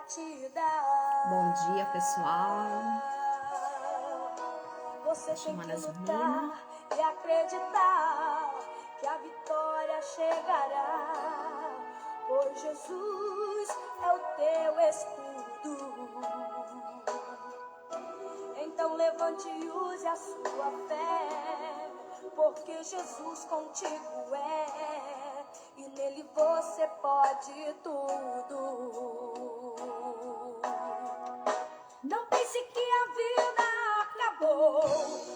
Bom dia, pessoal. Você tem que lutar e acreditar que a vitória chegará. Pois Jesus é o teu escudo. Então levante e use a sua fé, porque Jesus contigo é, e nele você pode tudo. Não pense que a vida acabou,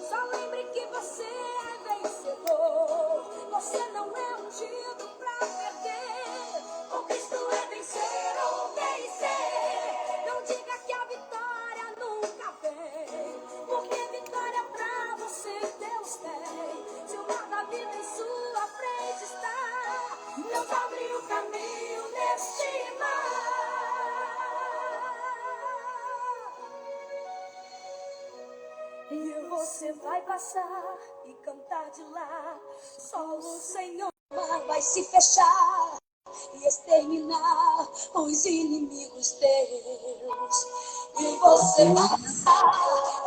só lembre que você é vencedor. Você não é um tiro pra perder, com Cristo é vencer ou vencer. Não diga que a vitória nunca vem, porque vitória pra você Deus tem. Se o mar da vida em sua frente está, Deus abriu o caminho neste mar. E você vai passar e cantar de lá. Só o Senhor vai se fechar e exterminar os inimigos teus. E você vai passar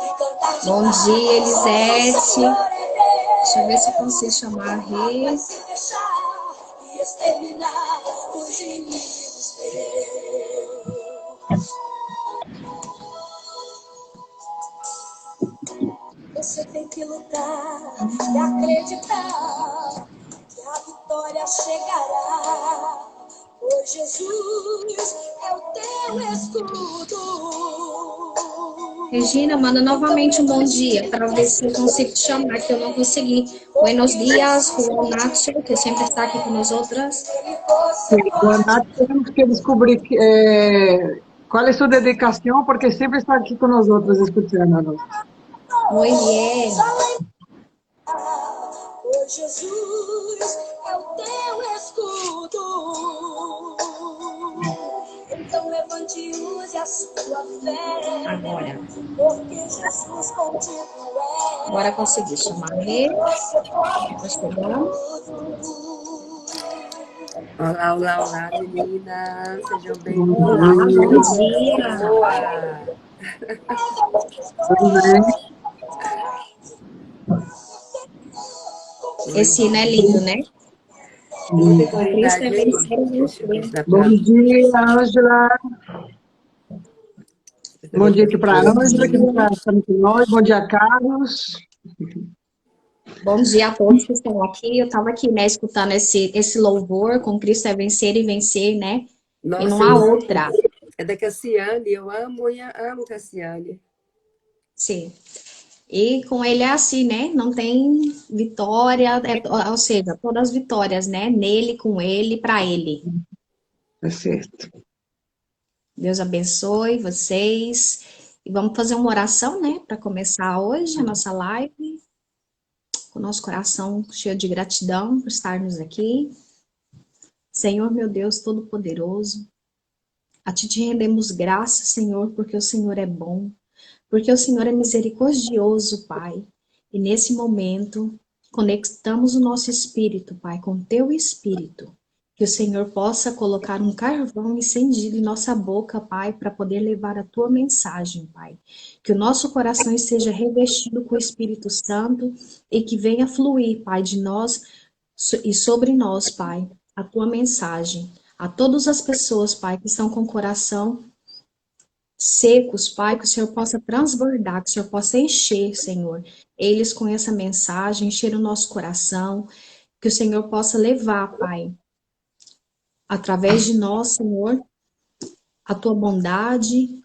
e cantar de lá. Bom dia, Elisete. Só o Senhor é Deus. Deixa eu ver se eu consigo chamar a Rê. Vai se fechar e exterminar os inimigos teus. Você tem que lutar e acreditar que a vitória chegará. Pois Jesus é o teu escudo. Regina, manda novamente um bom dia para ver se eu consigo te chamar, que eu não consegui. Buenos dias, Juan Nacho, que sempre está aqui com nós outras. Boa noite, temos que descobrir qual é sua dedicação, porque sempre está aqui com nós outros, escutando-nos. Muy bien. Pois Jesus é o teu escudo. Então levante e use a sua fé. Agora. Porque Jesus contigo é. Agora consegui chamar a Rê. Tá chegando. Olá, olá, olá, meninas. Sejam bem-vindas. Olá, bom dia. Boa. Tudo bem? Esse hino é lindo, né? Muita Com Cristo é autoridade aí. vencer e Deixa eu vencer. mostrar Bom pra dia, Ângela. Bom dia aqui para a Ângela, que está com nós. Bom dia, Carlos. Bom dia a todos que estão aqui. Eu estava aqui, né, escutando esse louvor, com Cristo é vencer e vencer, né? Nossa, e não há outra. É da Cassiane, eu amo Cassiane. Sim. E com ele é assim, né? Não tem vitória, ou seja, todas as vitórias, né? Nele, com ele, para ele. Tá certo. Deus abençoe vocês. E vamos fazer uma oração, né? Para começar hoje a nossa live. Com o nosso coração cheio de gratidão por estarmos aqui. Senhor, meu Deus Todo-Poderoso, a ti te rendemos graças, Senhor, porque o Senhor é bom, porque o Senhor é misericordioso, Pai. E nesse momento, conectamos o nosso espírito, Pai, com o teu espírito. Que o Senhor possa colocar um carvão encendido em nossa boca, Pai, para poder levar a tua mensagem, Pai. Que o nosso coração esteja revestido com o Espírito Santo e que venha fluir, Pai, de nós e sobre nós, Pai, a tua mensagem. A todas as pessoas, Pai, que estão com o coração secos, Pai, que o Senhor possa transbordar, que o Senhor possa encher, Senhor, eles com essa mensagem, encher o nosso coração, que o Senhor possa levar, Pai, através de nós, Senhor, a tua bondade,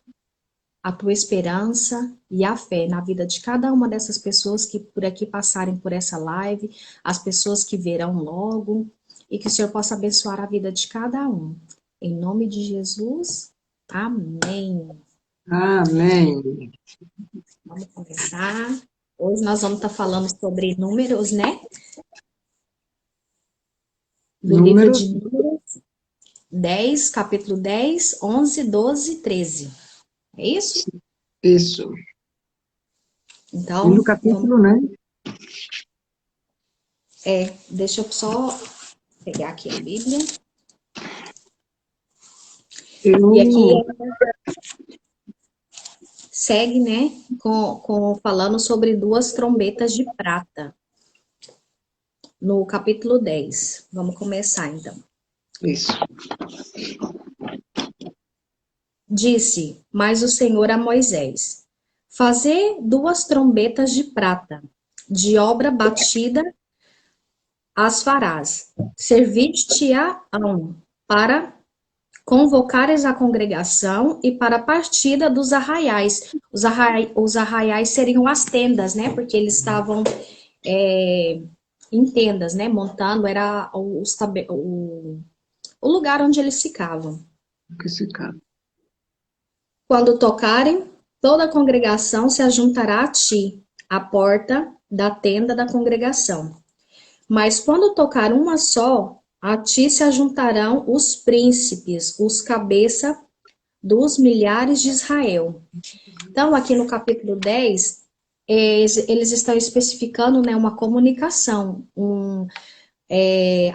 a tua esperança e a fé na vida de cada uma dessas pessoas que por aqui passarem por essa live, as pessoas que verão logo, e que o Senhor possa abençoar a vida de cada um. Em nome de Jesus, amém. Amém. Vamos começar. Hoje nós vamos estar falando sobre números, né? Do livro de Números 10, capítulo 10, 11, 12 e 13. É isso? Isso. Então, No capítulo, né? deixa eu só pegar aqui a Bíblia. E aqui Eu, segue, né, falando sobre duas trombetas de prata, no capítulo 10. Vamos começar, então. isso. Disse, mais o Senhor a Moisés, fazer duas trombetas de prata, de obra batida as farás. Servir-te-ão para convocares a congregação e para a partida dos arraiais. Os arraiais seriam as tendas, né? Porque eles estavam em tendas, né? Montando, era o lugar onde eles ficavam. Que esse cara. Quando tocarem, toda a congregação se ajuntará a ti, à porta da tenda da congregação. Mas quando tocar uma só, a ti se ajuntarão os príncipes, os cabeça dos milhares de Israel. Então, aqui no capítulo 10, eles estão especificando, né, uma comunicação,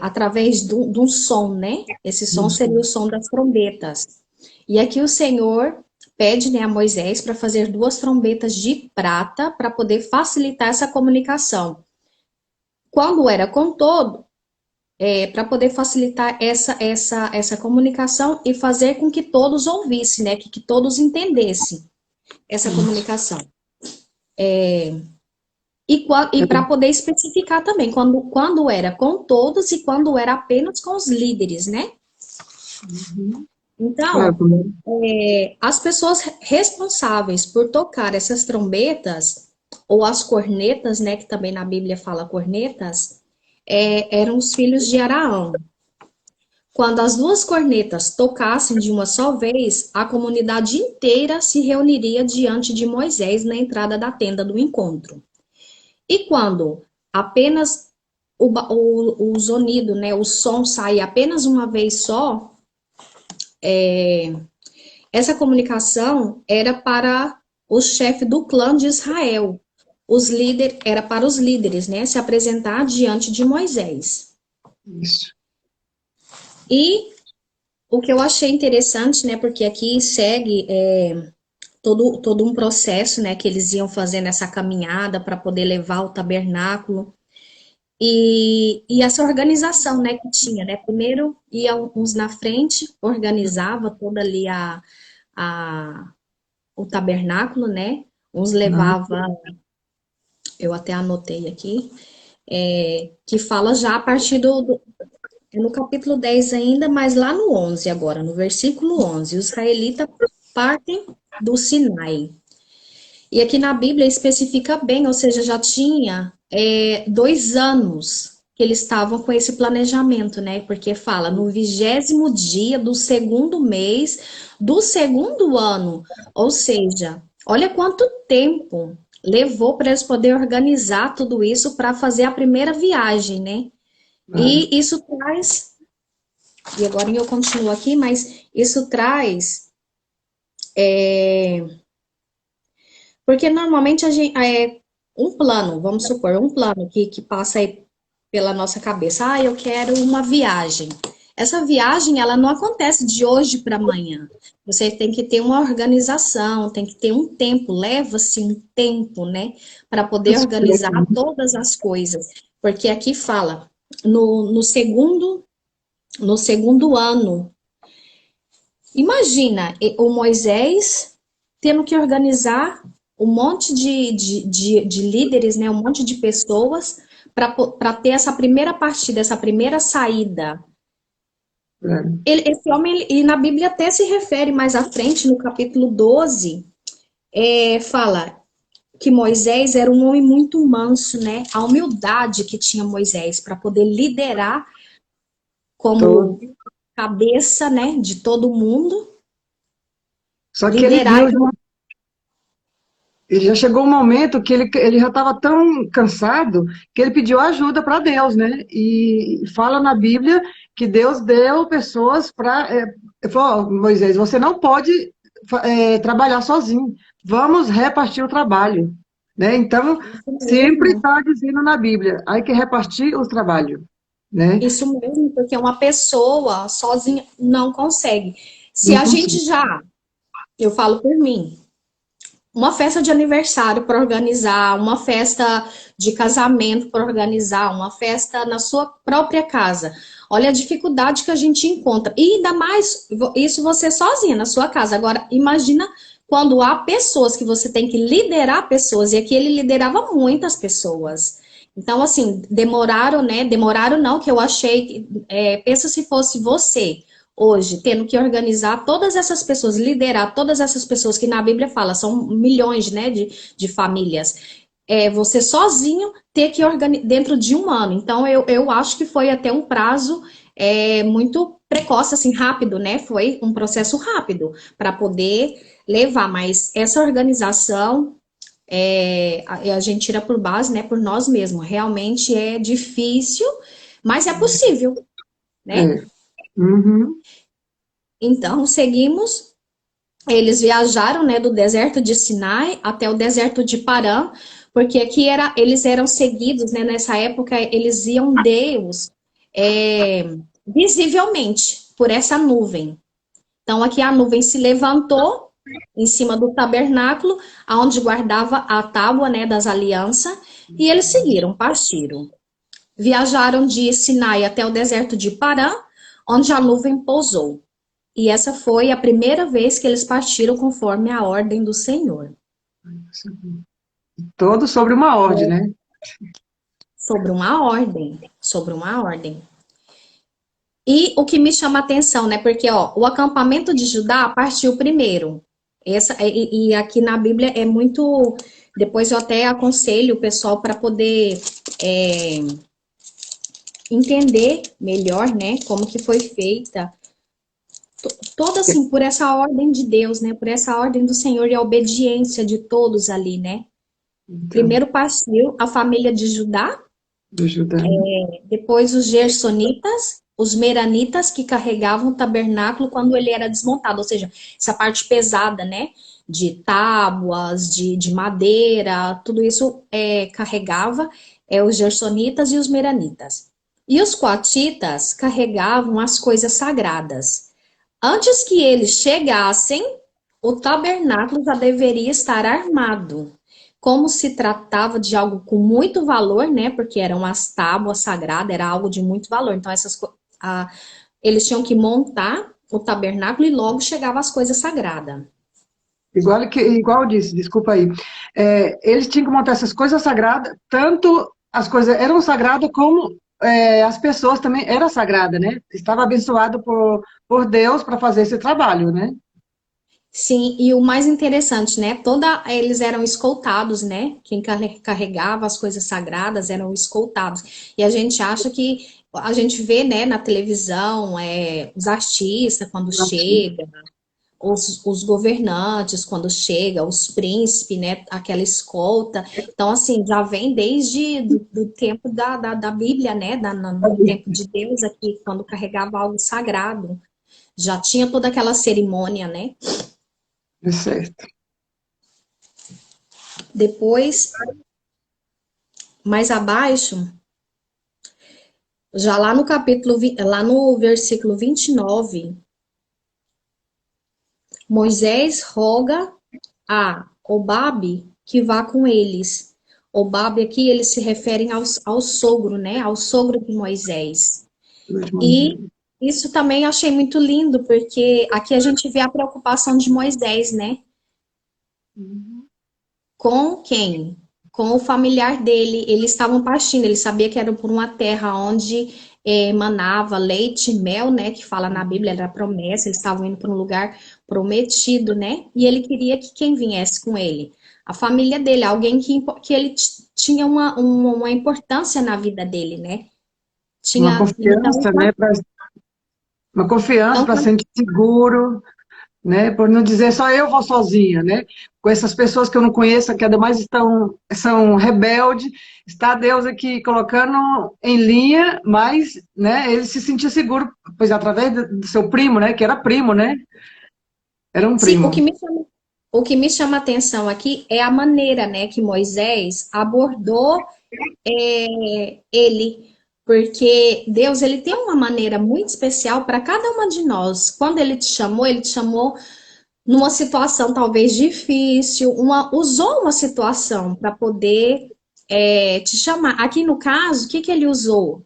através de um som, né? Esse som seria o som das trombetas. E aqui o Senhor pede, né, a Moisés para fazer duas trombetas de prata para poder facilitar essa comunicação. Quando era com todo, para poder facilitar essa comunicação e fazer com que todos ouvissem, né, que todos entendessem essa comunicação. E para poder especificar também, quando era com todos e quando era apenas com os líderes, né? Então, as pessoas responsáveis por tocar essas trombetas, ou as cornetas, né, que também na Bíblia fala cornetas, eram os filhos de Araão. Quando as duas cornetas tocassem de uma só vez, a comunidade inteira se reuniria diante de Moisés na entrada da tenda do encontro. E quando apenas o sonido, né, o som sai apenas uma vez só, essa comunicação era para o chefe do clã de Israel. Era para os líderes, né, se apresentar diante de Moisés. Isso. E o que eu achei interessante, né, porque aqui segue todo um processo, né, que eles iam fazendo essa caminhada para poder levar o tabernáculo. E essa organização, né, que tinha, né, primeiro ia uns na frente, organizava toda ali o tabernáculo, né, uns levava, eu até anotei aqui, que fala já a partir no capítulo 10 ainda, mas lá no 11 agora, no versículo 11, os israelitas partem do Sinai. E aqui na Bíblia especifica bem, ou seja, já tinha 2 anos que eles estavam com esse planejamento, né? Porque fala no 20º dia do segundo mês do segundo ano. Ou seja, olha quanto tempo levou para eles poderem organizar tudo isso para fazer a primeira viagem, né? E isso traz, e agora eu continuo aqui, mas isso traz, porque normalmente a gente, um plano, vamos supor, um plano que passa aí pela nossa cabeça, eu quero uma viagem. Essa viagem, ela não acontece de hoje para amanhã. Você tem que ter uma organização, tem que ter um tempo, leva-se um tempo, né, para poder organizar todas as coisas. Porque aqui fala, no segundo ano. Imagina o Moisés tendo que organizar um monte de líderes, né, um monte de pessoas para ter essa primeira partida, essa primeira saída. Esse homem, e na Bíblia até se refere mais à frente, no capítulo 12, fala que Moisés era um homem muito manso, né? A humildade que tinha Moisés para poder liderar como cabeça, né, de todo mundo. Só que ele já chegou um momento que ele já estava tão cansado que ele pediu ajuda para Deus, né? E fala na Bíblia que Deus deu pessoas para... falou, Moisés, você não pode trabalhar sozinho. Vamos repartir o trabalho. Né? Então, sempre está dizendo na Bíblia, há que repartir o trabalho. Né? Isso mesmo, porque uma pessoa sozinha não consegue. Se a gente já, eu falo por mim, uma festa de aniversário para organizar, uma festa de casamento para organizar, uma festa na sua própria casa. Olha a dificuldade que a gente encontra. E ainda mais isso você sozinha na sua casa. Agora, imagina quando há pessoas que você tem que liderar pessoas, e aqui ele liderava muitas pessoas. Então, assim, demoraram, né? Demoraram não, que eu achei. Pensa se fosse você hoje, tendo que organizar todas essas pessoas, liderar todas essas pessoas que na Bíblia fala, são milhões, né, de famílias. Você sozinho ter que organizar dentro de um ano. Então, eu acho que foi até um prazo muito precoce, assim, rápido, né? Foi um processo rápido para poder levar, mas essa organização a gente tira por base, né, por nós mesmos. Realmente é difícil, mas é possível, né? É. Uhum. Então, seguimos. Eles viajaram, né, do deserto de Sinai até o deserto de Parã, porque aqui eles eram seguidos, né, nessa época eles iam Deus visivelmente por essa nuvem. Então aqui a nuvem se levantou em cima do tabernáculo, aonde guardava a tábua, né, das alianças, e eles seguiram, partiram. Viajaram de Sinai até o deserto de Parã, onde a nuvem pousou. E essa foi a primeira vez que eles partiram conforme a ordem do Senhor. Todo sobre uma ordem, né? Sobre uma ordem. Sobre uma ordem. E o que me chama a atenção, né? Porque, ó, o acampamento de Judá partiu primeiro. E aqui na Bíblia é muito. Depois eu até aconselho o pessoal para poder entender melhor, né? Como que foi feita. Toda assim, por essa ordem de Deus, né? Por essa ordem do Senhor e a obediência de todos ali, né? Então, Primeiro partiu a família de Judá, do Judá. depois os gersonitas, os meranitas que carregavam o tabernáculo quando ele era desmontado, ou seja, essa parte pesada, né? De tábuas, de madeira, tudo isso carregava os gersonitas e os meranitas. E os coatitas carregavam as coisas sagradas. Antes que eles chegassem, o tabernáculo já deveria estar armado. Como se tratava de algo com muito valor, né? Porque eram as tábuas sagradas, era algo de muito valor. Então, eles tinham que montar o tabernáculo e logo chegavam as coisas sagradas. Igual eu disse, desculpa aí. Eles tinham que montar essas coisas sagradas, tanto as coisas eram sagradas como as pessoas também eram sagradas, né? Estava abençoado por Deus para fazer esse trabalho, né? Sim, e o mais interessante, né? Eles eram escoltados, né? Quem carregava as coisas sagradas eram escoltados. E a gente acha que a gente vê, né, na televisão, os artistas quando chegam, os governantes quando chegam, os príncipes, né? Aquela escolta. Então, assim, já vem desde do tempo da Bíblia, né? No tempo de Deus aqui, quando carregava algo sagrado. Já tinha toda aquela cerimônia, né? É certo. Depois, mais abaixo, já lá no lá no versículo 29, Moisés roga a Obabe que vá com eles. Obabe aqui, eles se referem ao sogro, né? Ao sogro de Moisés. E isso também achei muito lindo, porque aqui a gente vê a preocupação de Moisés, né? Com quem? Com o familiar dele. Eles estavam partindo, ele sabia que era por uma terra onde emanava leite e mel, né? Que fala na Bíblia, era promessa, eles estavam indo para um lugar prometido, né? E ele queria que quem viesse com ele? A família dele, alguém que ele tinha uma importância na vida dele, né? Uma Tinha, então, confiança, né? Uma confiança então para sentir seguro, né? Por não dizer só eu vou sozinha, né? Com essas pessoas que eu não conheço, que ademais são rebeldes, está Deus aqui colocando em linha, mas, né? Ele se sentia seguro, pois através do seu primo, né? Que era primo, né? Era um sim, primo. o que me chama a atenção aqui é a maneira, né, que Moisés abordou ele. Porque Deus, ele tem uma maneira muito especial para cada uma de nós. Quando ele te chamou numa situação talvez difícil, usou uma situação para poder te chamar. Aqui no caso, o que que ele usou?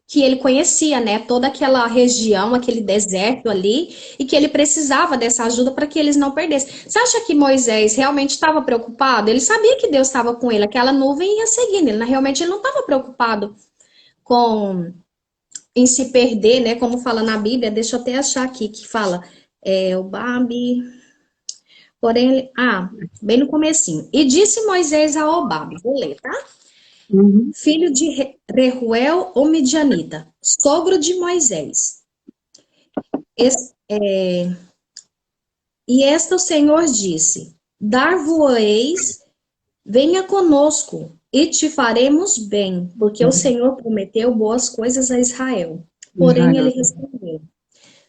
Que ele conhecia, né, toda aquela região, aquele deserto ali, e que ele precisava dessa ajuda para que eles não perdessem. Você acha que Moisés realmente estava preocupado? Ele sabia que Deus estava com ele, aquela nuvem ia seguindo. Realmente ele não estava preocupado com em se perder, né? Como fala na Bíblia, deixa eu até achar aqui que fala o Babi. Porém, bem no comecinho. E disse Moisés a Obabe, vou ler, tá? Uhum. Filho de Reuel, o Midianita, sogro de Moisés. E esta o Senhor disse: Dar-vos-eis, venha conosco, e te faremos bem, porque o Senhor prometeu boas coisas a Israel. Porém, ele respondeu: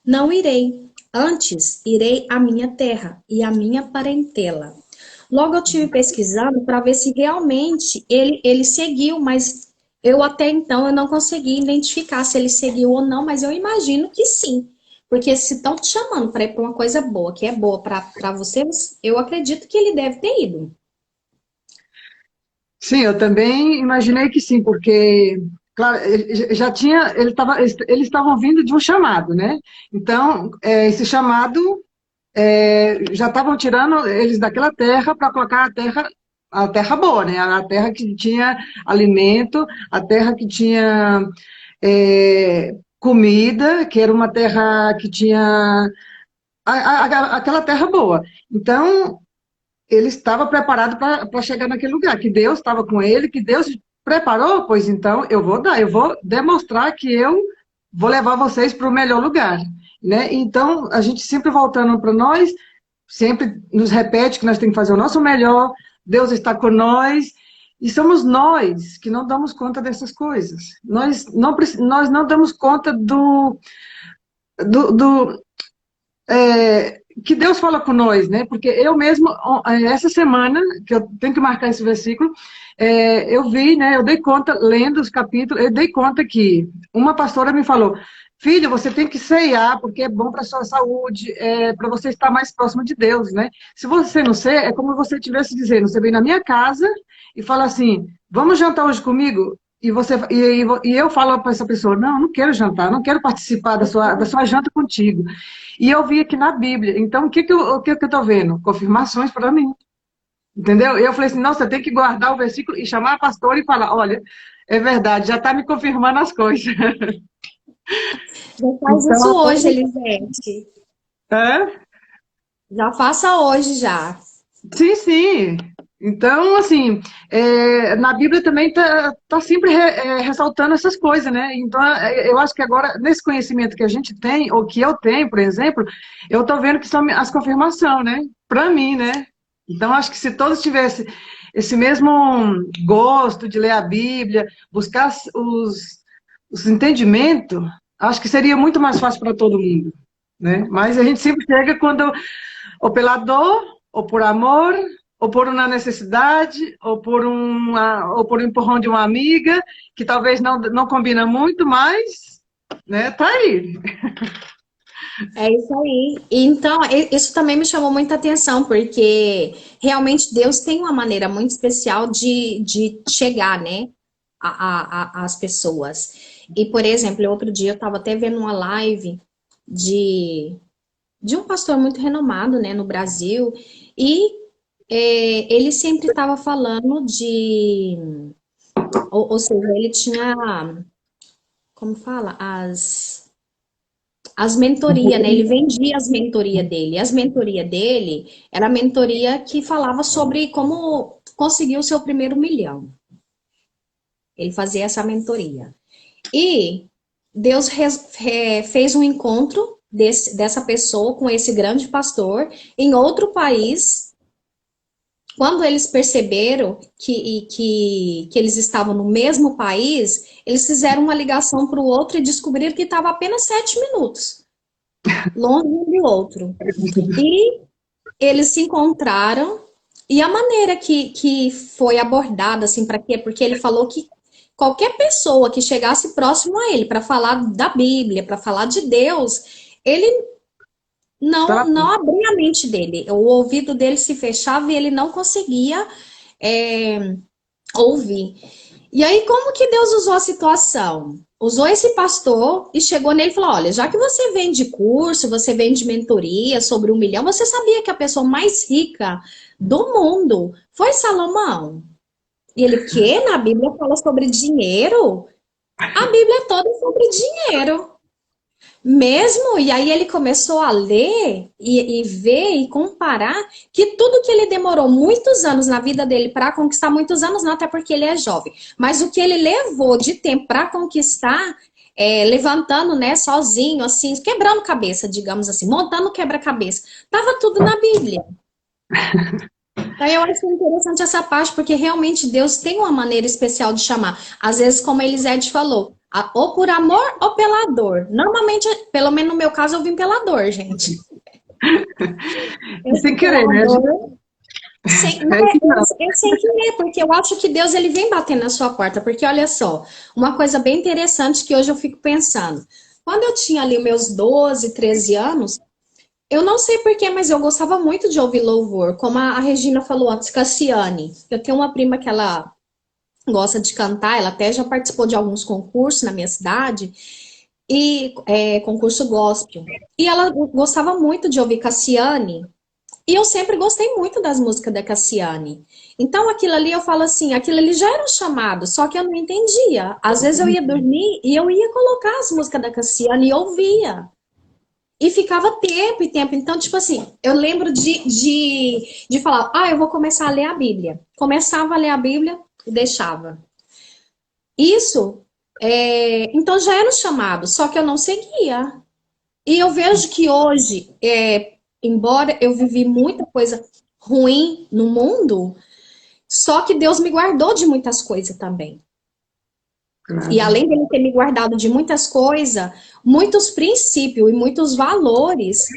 Não irei, antes irei à minha terra e à minha parentela. Logo eu tive pesquisando para ver se realmente ele seguiu, mas eu até então eu não consegui identificar se ele seguiu ou não, mas eu imagino que sim. Porque se estão te chamando para ir para uma coisa boa, que é boa para vocês, eu acredito que ele deve ter ido. Sim, eu também imaginei que sim, porque, claro, já tinha, eles estavam vindo de um chamado, né? Então, esse chamado, já estavam tirando eles daquela terra para colocar a terra boa, né? A terra que tinha alimento, a terra que tinha comida, que era uma terra que tinha aquela terra boa. Então, ele estava preparado para chegar naquele lugar, que Deus estava com ele, que Deus preparou, pois então eu vou demonstrar que eu vou levar vocês para o melhor lugar, né? Então, a gente sempre voltando para nós, sempre nos repete que nós temos que fazer o nosso melhor, Deus está com nós, e somos nós que não damos conta dessas coisas. Nós não damos conta do, do que Deus fala com nós, né? Porque eu mesmo, essa semana, que eu tenho que marcar esse versículo, eu vi, né? Eu dei conta, lendo os capítulos, eu dei conta que uma pastora me falou: filho, você tem que ceiar, porque é bom para a sua saúde, para você estar mais próximo de Deus, né? Se você não ceia, é como você estivesse dizendo, você vem na minha casa e fala assim: vamos jantar hoje comigo? E eu falo para essa pessoa: não, não quero jantar, não quero participar da sua janta contigo. E eu vi aqui na Bíblia. Então, o que que eu estou vendo? Confirmações para mim. Entendeu? Eu falei assim: não, você tem que guardar o versículo e chamar a pastora e falar: olha, é verdade, já está me confirmando as coisas. Já faz isso Então, hoje, Elisete. é? Já faça hoje já. Sim, sim. Então, assim, na Bíblia também tá sempre ressaltando essas coisas, né? Então, eu acho que agora, nesse conhecimento que a gente tem, ou que eu tenho, por exemplo, eu estou vendo que são as confirmações, né? Para mim, né? Então, acho que se todos tivessem esse mesmo gosto de ler a Bíblia, buscar os entendimentos, acho que seria muito mais fácil para todo mundo, né? Mas a gente sempre chega quando, ou pela dor, ou por amor, ou por uma necessidade, ou por um empurrão de uma amiga, que talvez não combina muito, mas, né, tá aí. É isso aí. Então, isso também me chamou muita atenção, porque realmente Deus tem uma maneira muito especial de chegar, né, às pessoas. E, por exemplo, outro dia eu estava até vendo uma live de, de um pastor muito renomado, né, no Brasil, e ele sempre estava falando ou seja, ele tinha, como fala, as mentorias, né? Ele vendia as mentorias dele. As mentorias dele era a mentoria que falava sobre como conseguir o seu primeiro milhão. Ele fazia essa mentoria. E Deus fez um encontro dessa pessoa com esse grande pastor em outro país. Quando eles perceberam que eles estavam no mesmo país, eles fizeram uma ligação para o outro e descobriram que estava apenas 7 minutos longe um do outro. E eles se encontraram, e a maneira que foi abordada, assim, para quê? Porque ele falou qualquer pessoa que chegasse próximo a ele para falar da Bíblia, para falar de Deus, ele não abria a mente dele. O ouvido dele se fechava e ele não conseguia é, ouvir. E aí, como que Deus usou a situação? Usou esse pastor e chegou nele e falou: olha, já que você vende curso, você vende mentoria sobre 1 milhão, você sabia que a pessoa mais rica do mundo foi Salomão? E ele, que? Na Bíblia fala sobre dinheiro? A Bíblia é toda sobre dinheiro. Mesmo, e aí ele começou a ler e ver e comparar que tudo que ele demorou muitos anos na vida dele para conquistar, muitos anos não, até porque ele é jovem, mas o que ele levou de tempo para conquistar, levantando, né, sozinho, assim, quebrando cabeça, digamos assim, montando quebra-cabeça, tava tudo na Bíblia. Então eu acho interessante essa parte, porque realmente Deus tem uma maneira especial de chamar. Às vezes, como a Elisete falou, ou por amor ou pela dor. Normalmente, pelo menos no meu caso, eu vim pela dor, gente. Sem querer, né? Sem querer, porque eu acho que Deus ele vem batendo na sua porta. Porque olha só, uma coisa bem interessante que hoje eu fico pensando. Quando eu tinha ali meus 12, 13 anos, eu não sei porquê, mas eu gostava muito de ouvir louvor. Como a Regina falou antes, Cassiane. Eu tenho uma prima que ela gosta de cantar, ela até já participou de alguns concursos na minha cidade, e concurso gospel. E ela gostava muito de ouvir Cassiane, e eu sempre gostei muito das músicas da Cassiane. Então aquilo ali eu falo assim, aquilo ali já era um chamado, só que eu não entendia. Às vezes eu ia dormir e eu ia colocar as músicas da Cassiane e ouvia. E ficava tempo e tempo. Então, tipo assim, eu lembro de falar, eu vou começar a ler a Bíblia. Começava a ler a Bíblia e deixava. Isso, então já era um chamado, só que eu não seguia. E eu vejo que hoje, embora eu vivi muita coisa ruim no mundo, só que Deus me guardou de muitas coisas também. Claro. E além dele ter me guardado de muitas coisas, muitos princípios e muitos valores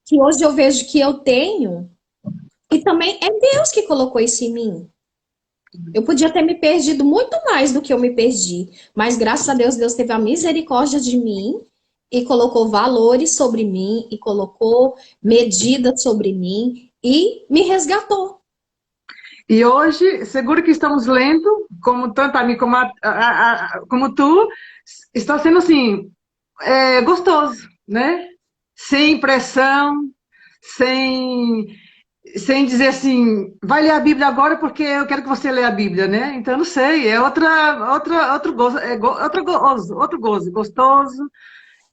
que hoje eu vejo que eu tenho, e também é Deus que colocou isso em mim. Eu podia ter me perdido muito mais do que eu me perdi, mas graças a Deus, Deus teve a misericórdia de mim e colocou valores sobre mim e colocou medidas sobre mim e me resgatou. E hoje, seguro que estamos lendo, como tanto a mim como, como tu, está sendo assim, gostoso, né? Sem pressão, sem dizer assim, vai ler a Bíblia agora porque eu quero que você leia a Bíblia, né? Então, não sei, é outro gozo, outro gozo, gostoso,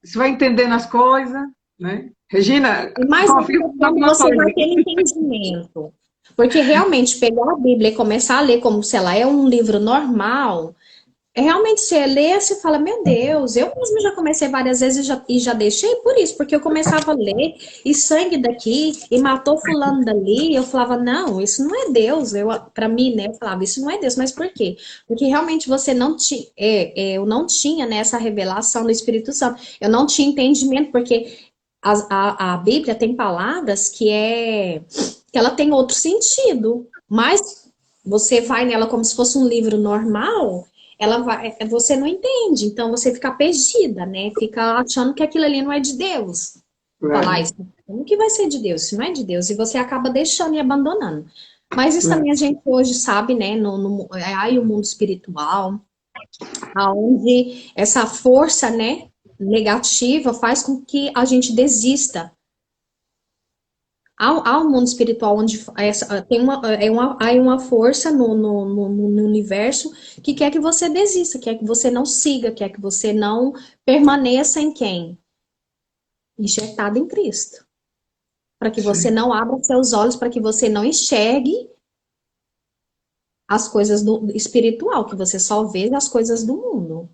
você vai entendendo as coisas, né? Regina, E mais confio quando em uma você coisa. vai ter entendimento. Porque realmente pegar a Bíblia e começar a ler como se ela é um livro normal, realmente você lê e você fala, meu Deus, eu mesmo já comecei várias vezes e já deixei por isso, porque eu começava a ler e sangue daqui, e matou fulano dali, e eu falava, não, isso não é Deus, para mim, né, eu falava, isso não é Deus, mas por quê? Porque realmente você não tinha, eu não tinha, né, essa revelação do Espírito Santo, eu não tinha entendimento, porque a Bíblia tem palavras que ela tem outro sentido, mas você vai nela como se fosse um livro normal, você não entende, então você fica perdida, né? Fica achando que aquilo ali não é de Deus. Falar isso, como que vai ser de Deus? Isso não é de Deus, e você acaba deixando e abandonando. Mas isso também a gente hoje sabe, né? Aí o mundo espiritual, aonde essa força, né, negativa faz com que a gente desista. Há um mundo espiritual onde há uma força no universo que quer que você desista, quer que você não siga, quer que você não permaneça em quem? Enxertado em Cristo. Para que você não abra seus olhos, para que você não enxergue as coisas do espiritual, que você só vê as coisas do mundo.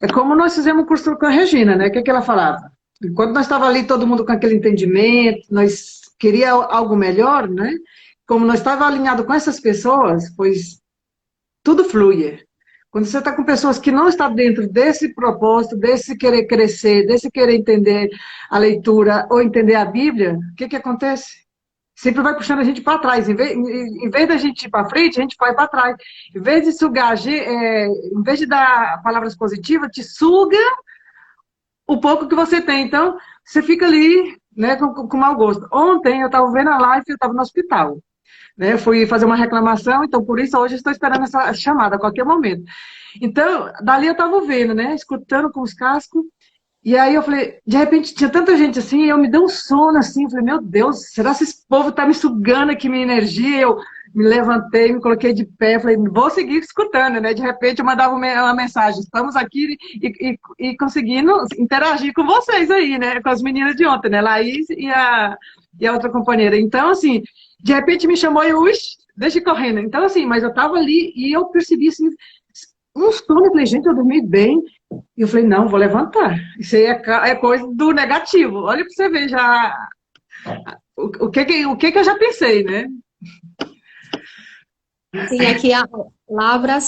É como nós fizemos o curso com a Regina, né? O que ela falava? Enquanto nós estávamos ali, todo mundo com aquele entendimento, nós queria algo melhor, né? Como nós estávamos alinhados com essas pessoas, pois tudo flui. Quando você está com pessoas que não estão dentro desse propósito, desse querer crescer, desse querer entender a leitura ou entender a Bíblia, o que acontece? sempre vai puxando a gente para trás. Em vez da gente ir para frente, a gente vai para trás. Em vez de sugar, em vez de dar palavras positivas, te suga o pouco que você tem. Então, você fica ali, né, com mau gosto. Ontem eu estava vendo a live e eu estava no hospital. Né, fui fazer uma reclamação, então por isso hoje eu estou esperando essa chamada a qualquer momento. Então, dali eu estava vendo, né, escutando com os cascos. E aí eu falei, de repente tinha tanta gente assim, e eu me dei um sono assim, eu falei, meu Deus, será que esse povo tá me sugando aqui minha energia? Eu me levantei, me coloquei de pé, falei, vou seguir escutando, né? De repente eu mandava uma mensagem, estamos aqui e conseguindo interagir com vocês aí, né? Com as meninas de ontem, né? Laís e a outra companheira. Então, assim, de repente me chamou e eu, deixa eu ir correndo. Então, assim, mas eu tava ali e eu percebi, assim, um sono, eu falei, gente, eu dormi bem. E eu falei, não, vou levantar. Isso aí é coisa do negativo. Olha para você ver já o que eu já pensei, né? Sim, aqui a palavra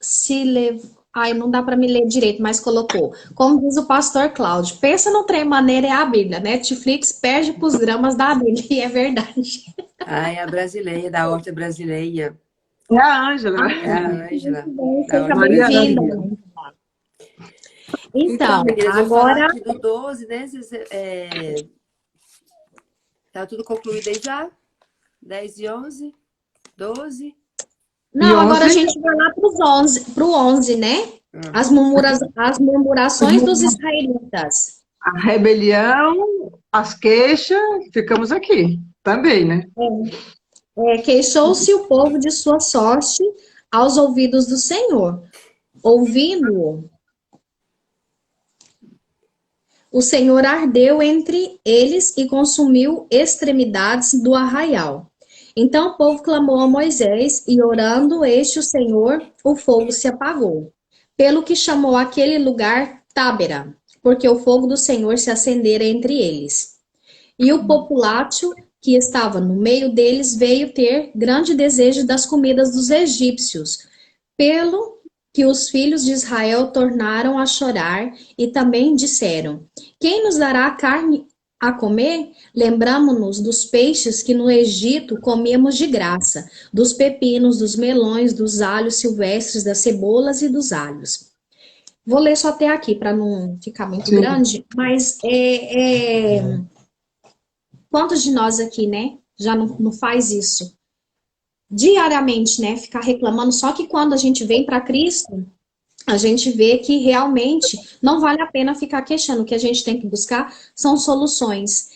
se lev... Ai, não dá para me ler direito, mas colocou. Como diz o pastor Cláudio, pensa no trem maneira é a Bíblia, né? Netflix perde para os dramas da Bíblia, e é verdade. Ai, a brasileira, da horta brasileira. É a Ângela. É a Ângela. Seja Maria bem-vinda. Ângela. Então, meninas, eu vou agora... falar aqui do 12, né? Tá tudo concluído aí já? 10 e 11, 12. Não, agora a 11? gente vai lá pro 11, né? As murmurações dos israelitas. A rebelião, as queixas, ficamos aqui também, né? Queixou-se o povo de sua sorte aos ouvidos do Senhor. Ouvindo-o, o Senhor ardeu entre eles e consumiu extremidades do arraial. Então o povo clamou a Moisés, e orando este o Senhor, o fogo se apagou. Pelo que chamou aquele lugar Tábera, porque o fogo do Senhor se acendera entre eles. E o populácio que estava no meio deles veio ter grande desejo das comidas dos egípcios, pelo que os filhos de Israel tornaram a chorar e também disseram: quem nos dará carne a comer? Lembramo-nos dos peixes que no Egito comíamos de graça, dos pepinos, dos melões, dos alhos silvestres, das cebolas e dos alhos. Vou ler só até aqui para não ficar muito Sim. grande, mas quantos de nós aqui, né, já não faz isso diariamente, né, ficar reclamando? Só que quando a gente vem para Cristo, a gente vê que realmente não vale a pena ficar queixando. O que a gente tem que buscar são soluções.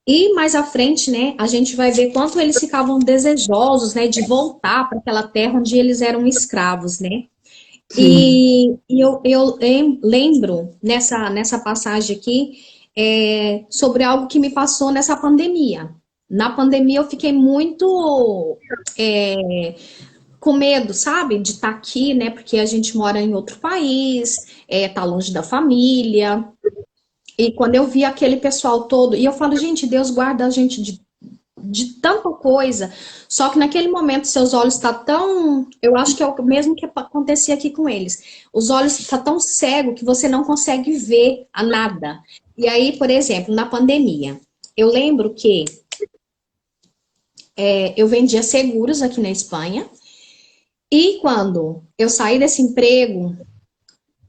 E mais à frente, né, a gente vai ver quanto eles ficavam desejosos, né, de voltar para aquela terra onde eles eram escravos, né? E eu lembro nessa passagem aqui sobre algo que me passou nessa pandemia. Na pandemia eu fiquei muito com medo, sabe? De estar aqui, né? Porque a gente mora em outro país, tá longe da família. E quando eu vi aquele pessoal todo, e eu falo, gente, Deus guarda a gente de tanta coisa, só que naquele momento seus olhos estão tão... Eu acho que é o mesmo que acontecia aqui com eles. Os olhos estão tão cegos que você não consegue ver a nada. E aí, por exemplo, na pandemia, eu lembro que eu vendia seguros aqui na Espanha, e quando eu saí desse emprego,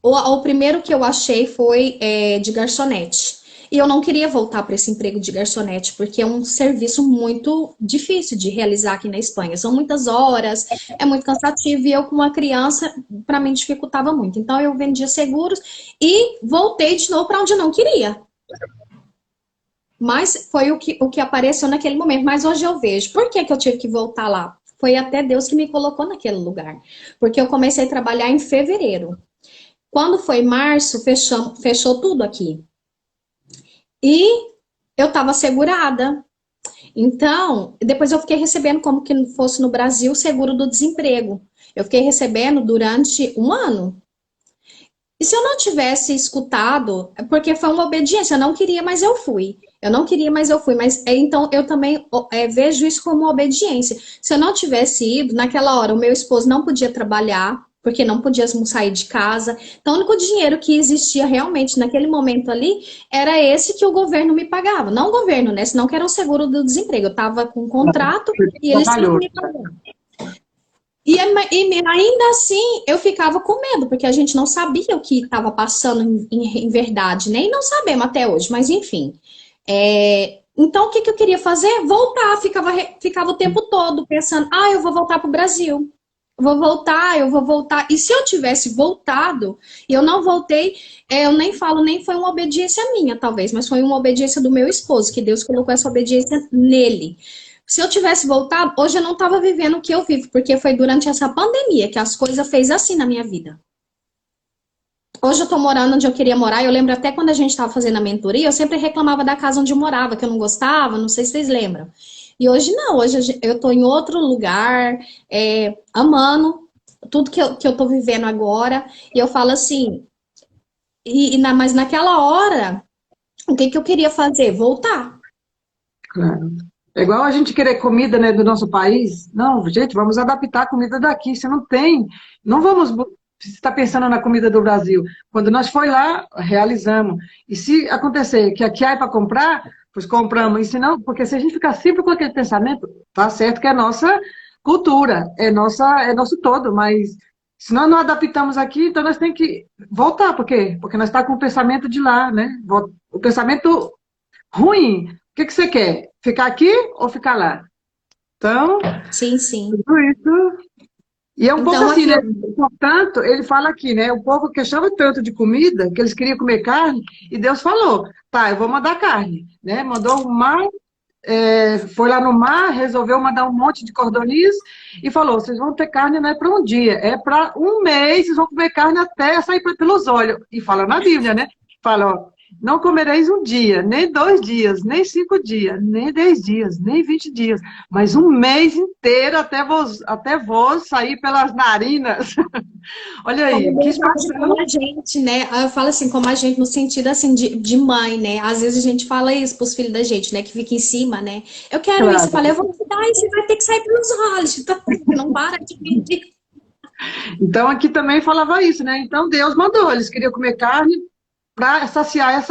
o primeiro que eu achei foi de garçonete. E eu não queria voltar para esse emprego de garçonete, porque é um serviço muito difícil de realizar aqui na Espanha. São muitas horas, é muito cansativo, e eu com uma criança, para mim dificultava muito. Então eu vendia seguros e voltei de novo para onde eu não queria. Mas foi o que apareceu naquele momento. Mas hoje eu vejo, por que eu tive que voltar lá? Foi até Deus que me colocou naquele lugar. Porque eu comecei a trabalhar em fevereiro. Quando foi março, fechou tudo aqui. E eu estava segurada. Então, depois eu fiquei recebendo, como que fosse no Brasil, o seguro do desemprego. Eu fiquei recebendo durante um ano. E se eu não tivesse escutado, porque foi uma obediência, eu não queria, mas eu fui. Eu não queria, mas eu fui. Mas então eu também vejo isso como uma obediência. Se eu não tivesse ido, naquela hora o meu esposo não podia trabalhar, porque não podíamos sair de casa. Então, o único dinheiro que existia realmente naquele momento ali era esse que o governo me pagava. Não o governo, né? Senão que era o seguro do desemprego. Eu estava com um contrato e eles tinham que Trabalhou. me pagar. E ainda assim eu ficava com medo, porque a gente não sabia o que estava passando em verdade, né? E não sabemos até hoje, mas enfim. Então, o que eu queria fazer? Voltar. Ficava o tempo todo pensando, eu vou voltar para o Brasil. Eu vou voltar. E se eu tivesse voltado, e eu não voltei, eu nem falo, nem foi uma obediência minha, talvez, mas foi uma obediência do meu esposo, que Deus colocou essa obediência nele. Se eu tivesse voltado, hoje eu não estava vivendo o que eu vivo, porque foi durante essa pandemia que as coisas fez assim na minha vida. Hoje eu tô morando onde eu queria morar. Eu lembro até quando a gente estava fazendo a mentoria, eu sempre reclamava da casa onde eu morava, que eu não gostava, não sei se vocês lembram. E hoje não, hoje eu tô em outro lugar, amando tudo que eu tô vivendo agora. E eu falo assim, mas naquela hora, o que eu queria fazer? Voltar. Claro. É igual a gente querer comida, né, do nosso país. Não, gente, vamos adaptar a comida daqui. Se não tem, não vamos estar pensando na comida do Brasil. Quando nós foi lá, realizamos. E se acontecer que aqui há para comprar, pois compramos. E se não, porque se a gente ficar sempre com aquele pensamento, tá certo que é nossa cultura, é nosso todo, mas se nós não adaptamos aqui, então nós temos que voltar. Por quê? Porque nós estamos com o pensamento de lá, né? O pensamento ruim. O que você quer? Ficar aqui ou ficar lá? Então, Sim, sim. tudo isso. E é um pouco Então, assim, aqui né? eu Portanto, ele fala aqui, né? O povo queixava tanto de comida que eles queriam comer carne, e Deus falou: tá, eu vou mandar carne, né? Mandou o mar, foi lá no mar, resolveu mandar um monte de cordoniz e falou: vocês vão ter carne não é para um dia, é para um mês, vocês vão comer carne até sair pelos olhos. E fala na Bíblia, né? Fala, ó, não comereis um dia, nem 2 dias, nem 5 dias, nem 10 dias, nem 20 dias, mas um mês inteiro até vos sair pelas narinas. Olha como aí, que Deus age com situação. a gente, né? Eu falo assim, como a gente, no sentido assim, de mãe, né? Às vezes a gente fala isso pros filhos da gente, né? Que fica em cima, né? Eu quero isso. Eu Claro. falei, eu vou te dar e você vai ter que sair pelos olhos. Então, não para de pedir. Então aqui também falava isso, né? Então Deus mandou, eles queriam comer carne para saciar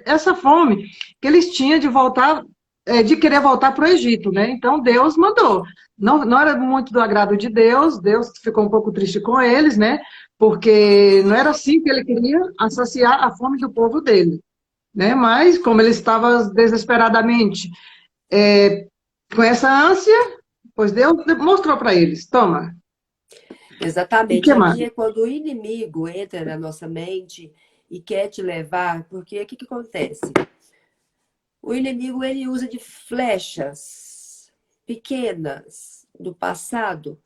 essa fome que eles tinham de voltar, de querer voltar para o Egito, né? Então Deus mandou. Não, não era muito do agrado de Deus, Deus ficou um pouco triste com eles, né? Porque não era assim que ele queria saciar a fome do povo dele, né? Mas como ele estava desesperadamente com essa ânsia, pois Deus mostrou para eles, toma. E Exatamente. que mais? Aqui é quando o inimigo entra na nossa mente e quer te levar, porque o que acontece? O inimigo, ele usa de flechas pequenas do passado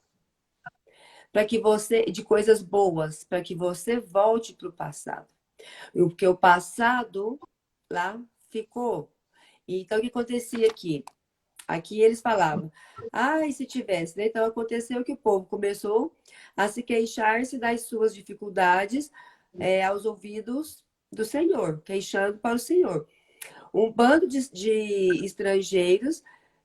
para que você, de coisas boas, para que você volte para o passado. Porque o passado lá ficou. Então, o que acontecia aqui? Aqui eles falavam, e se tivesse, né? Então aconteceu que o povo começou a se queixar-se das suas dificuldades aos ouvidos do Senhor, queixando para o Senhor. Um bando de estrangeiros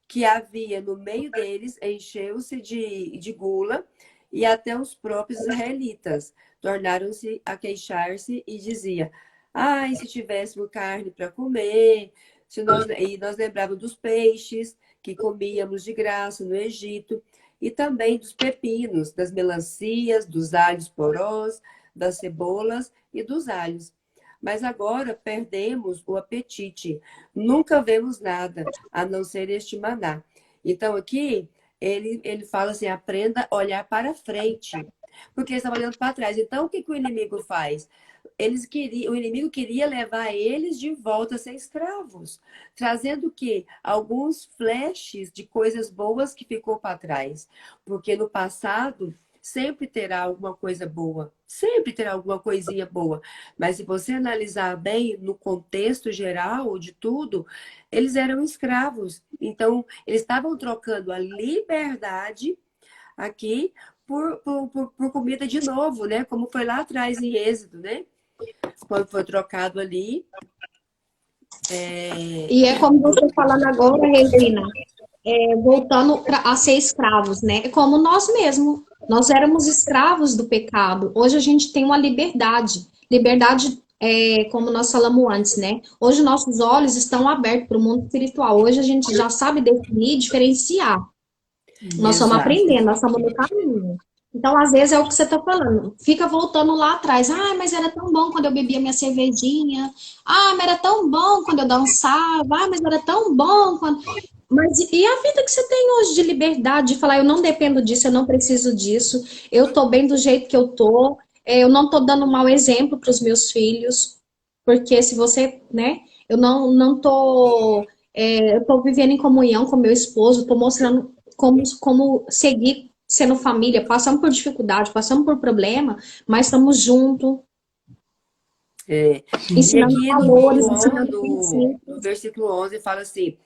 que havia no meio deles encheu-se de gula e até os próprios israelitas tornaram-se a queixar-se e dizia: e se tivéssemos carne para comer, e nós lembrávamos dos peixes que comíamos de graça no Egito e também dos pepinos, das melancias, dos alhos porós, das cebolas e dos alhos. Mas agora perdemos o apetite. Nunca vemos nada, a não ser este maná. Então, aqui, ele fala assim, aprenda a olhar para frente. Porque eles estavam olhando para trás. Então, o que o inimigo faz? O inimigo queria levar eles de volta a ser escravos. Trazendo o quê? Alguns flashes de coisas boas que ficou para trás. Porque no passado sempre terá alguma coisa boa, sempre terá alguma coisinha boa. Mas se você analisar bem no contexto geral de tudo, eles eram escravos. Então, eles estavam trocando a liberdade aqui por comida de novo, né? Como foi lá atrás em Êxodo, né? Quando foi trocado ali. E é como você falando agora, Regina, voltando a ser escravos, né? É como nós mesmos. Nós éramos escravos do pecado. Hoje a gente tem uma liberdade. Liberdade, como nós falamos antes, né? Hoje nossos olhos estão abertos para o mundo espiritual. Hoje a gente já sabe definir, diferenciar. Nós estamos Exato. aprendendo, nós estamos no caminho. Então, às vezes, é o que você está falando. Fica voltando lá atrás. Ah, mas era tão bom quando eu bebia minha cervejinha. Ah, mas era tão bom quando eu dançava. Ah, mas era tão bom quando... Mas e a vida que você tem hoje de liberdade, de falar, eu não dependo disso, eu não preciso disso, eu tô bem do jeito que eu tô, eu não tô dando um mau exemplo para os meus filhos, porque se você, né, eu não tô, eu tô vivendo em comunhão com meu esposo, tô mostrando como seguir sendo família, passamos por dificuldade, passamos por problema, mas estamos juntos, É. E ensinando aqui valores, ensinando no princípios. versículo 11 fala assim,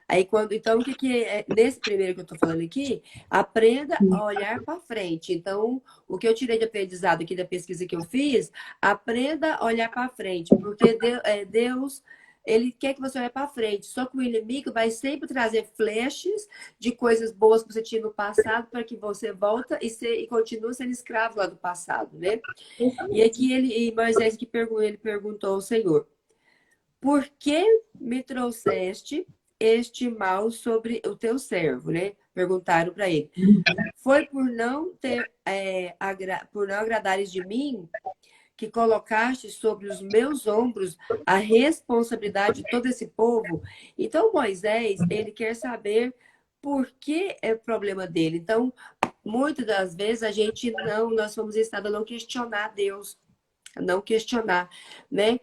aí quando, então o que que é, nesse primeiro que eu estou falando aqui, aprenda a olhar para frente. Então, o que eu tirei de aprendizado aqui da pesquisa que eu fiz, aprenda a olhar para frente, porque Deus, ele quer que você olhe para frente. Só que o inimigo vai sempre trazer flashes de coisas boas que você tinha no passado para que você volta e continue sendo escravo lá do passado, né? E aqui Moisés ele perguntou ao Senhor: por que me trouxeste este mal sobre o teu servo, né? Perguntaram para ele. Foi por não por não agradares de mim que colocaste sobre os meus ombros a responsabilidade de todo esse povo? Então Moisés, ele quer saber por que é o problema dele. Então, muitas das vezes nós somos ensinados a não questionar Deus, não questionar, né?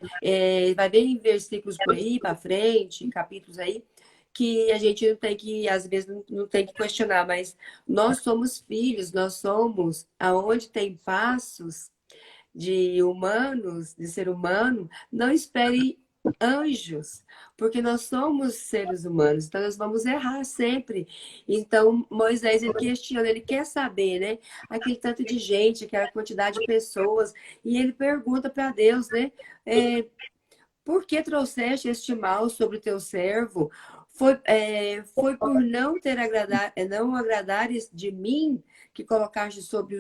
Vai ver em versículos por aí, para frente, capítulos aí, que a gente não tem que, às vezes, não tem que questionar, mas nós somos filhos, nós somos, aonde tem passos de humanos, de ser humano, não espere anjos, porque nós somos seres humanos, então nós vamos errar sempre. Então, Moisés, ele questiona, ele quer saber, né? Aquele tanto de gente, aquela quantidade de pessoas, e ele pergunta para Deus, né? Por que trouxeste este mal sobre o teu servo? Foi por não agradares de mim que colocaste sobre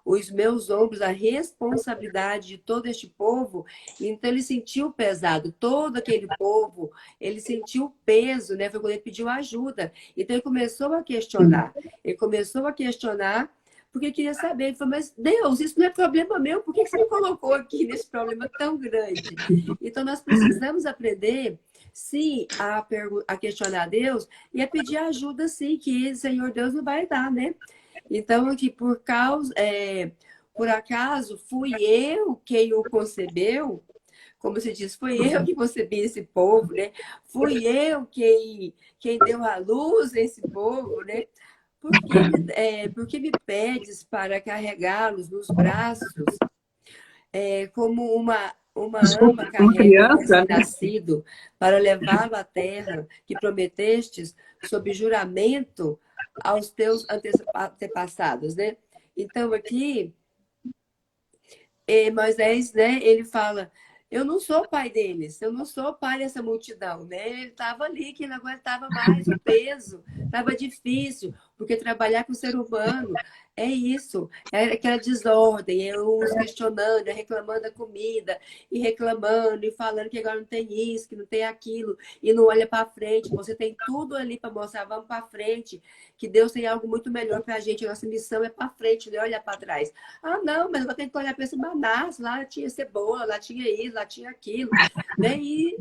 os meus ombros a responsabilidade de todo este povo? Então ele sentiu pesado, todo aquele povo, ele sentiu o peso, né? Foi quando ele pediu ajuda. Então ele começou a questionar. Ele começou a questionar porque queria saber. Ele falou, mas Deus, isso não é problema meu, por que você me colocou aqui nesse problema tão grande? Então nós precisamos aprender, sim, a questionar a Deus e a pedir ajuda, sim, que Senhor Deus não vai dar, né? Então, que por acaso fui eu quem o concebeu, como se diz, fui eu que concebi esse povo, né? Fui eu quem deu a luz a esse povo, né? Por que me pedes para carregá-los nos braços, como uma ama Uma carrega o criança, né? recém-nascido, para levá-lo à terra que prometestes sob juramento aos teus antepassados, né? Então, aqui, Moisés, né, ele fala, eu não sou pai deles, eu não sou pai dessa multidão, né? Ele estava ali que não aguentava mais o peso, estava difícil, porque trabalhar com o ser humano é isso, é aquela desordem, é uns questionando, é reclamando da comida, e reclamando, e falando que agora não tem isso, que não tem aquilo, e não olha para frente. Você tem tudo ali para mostrar, vamos para frente, que Deus tem algo muito melhor para a gente, a nossa missão é para frente, não é olhar para trás. Ah, não, mas eu vou ter que olhar para esse manasso, lá tinha cebola, lá tinha isso, lá tinha aquilo, né? E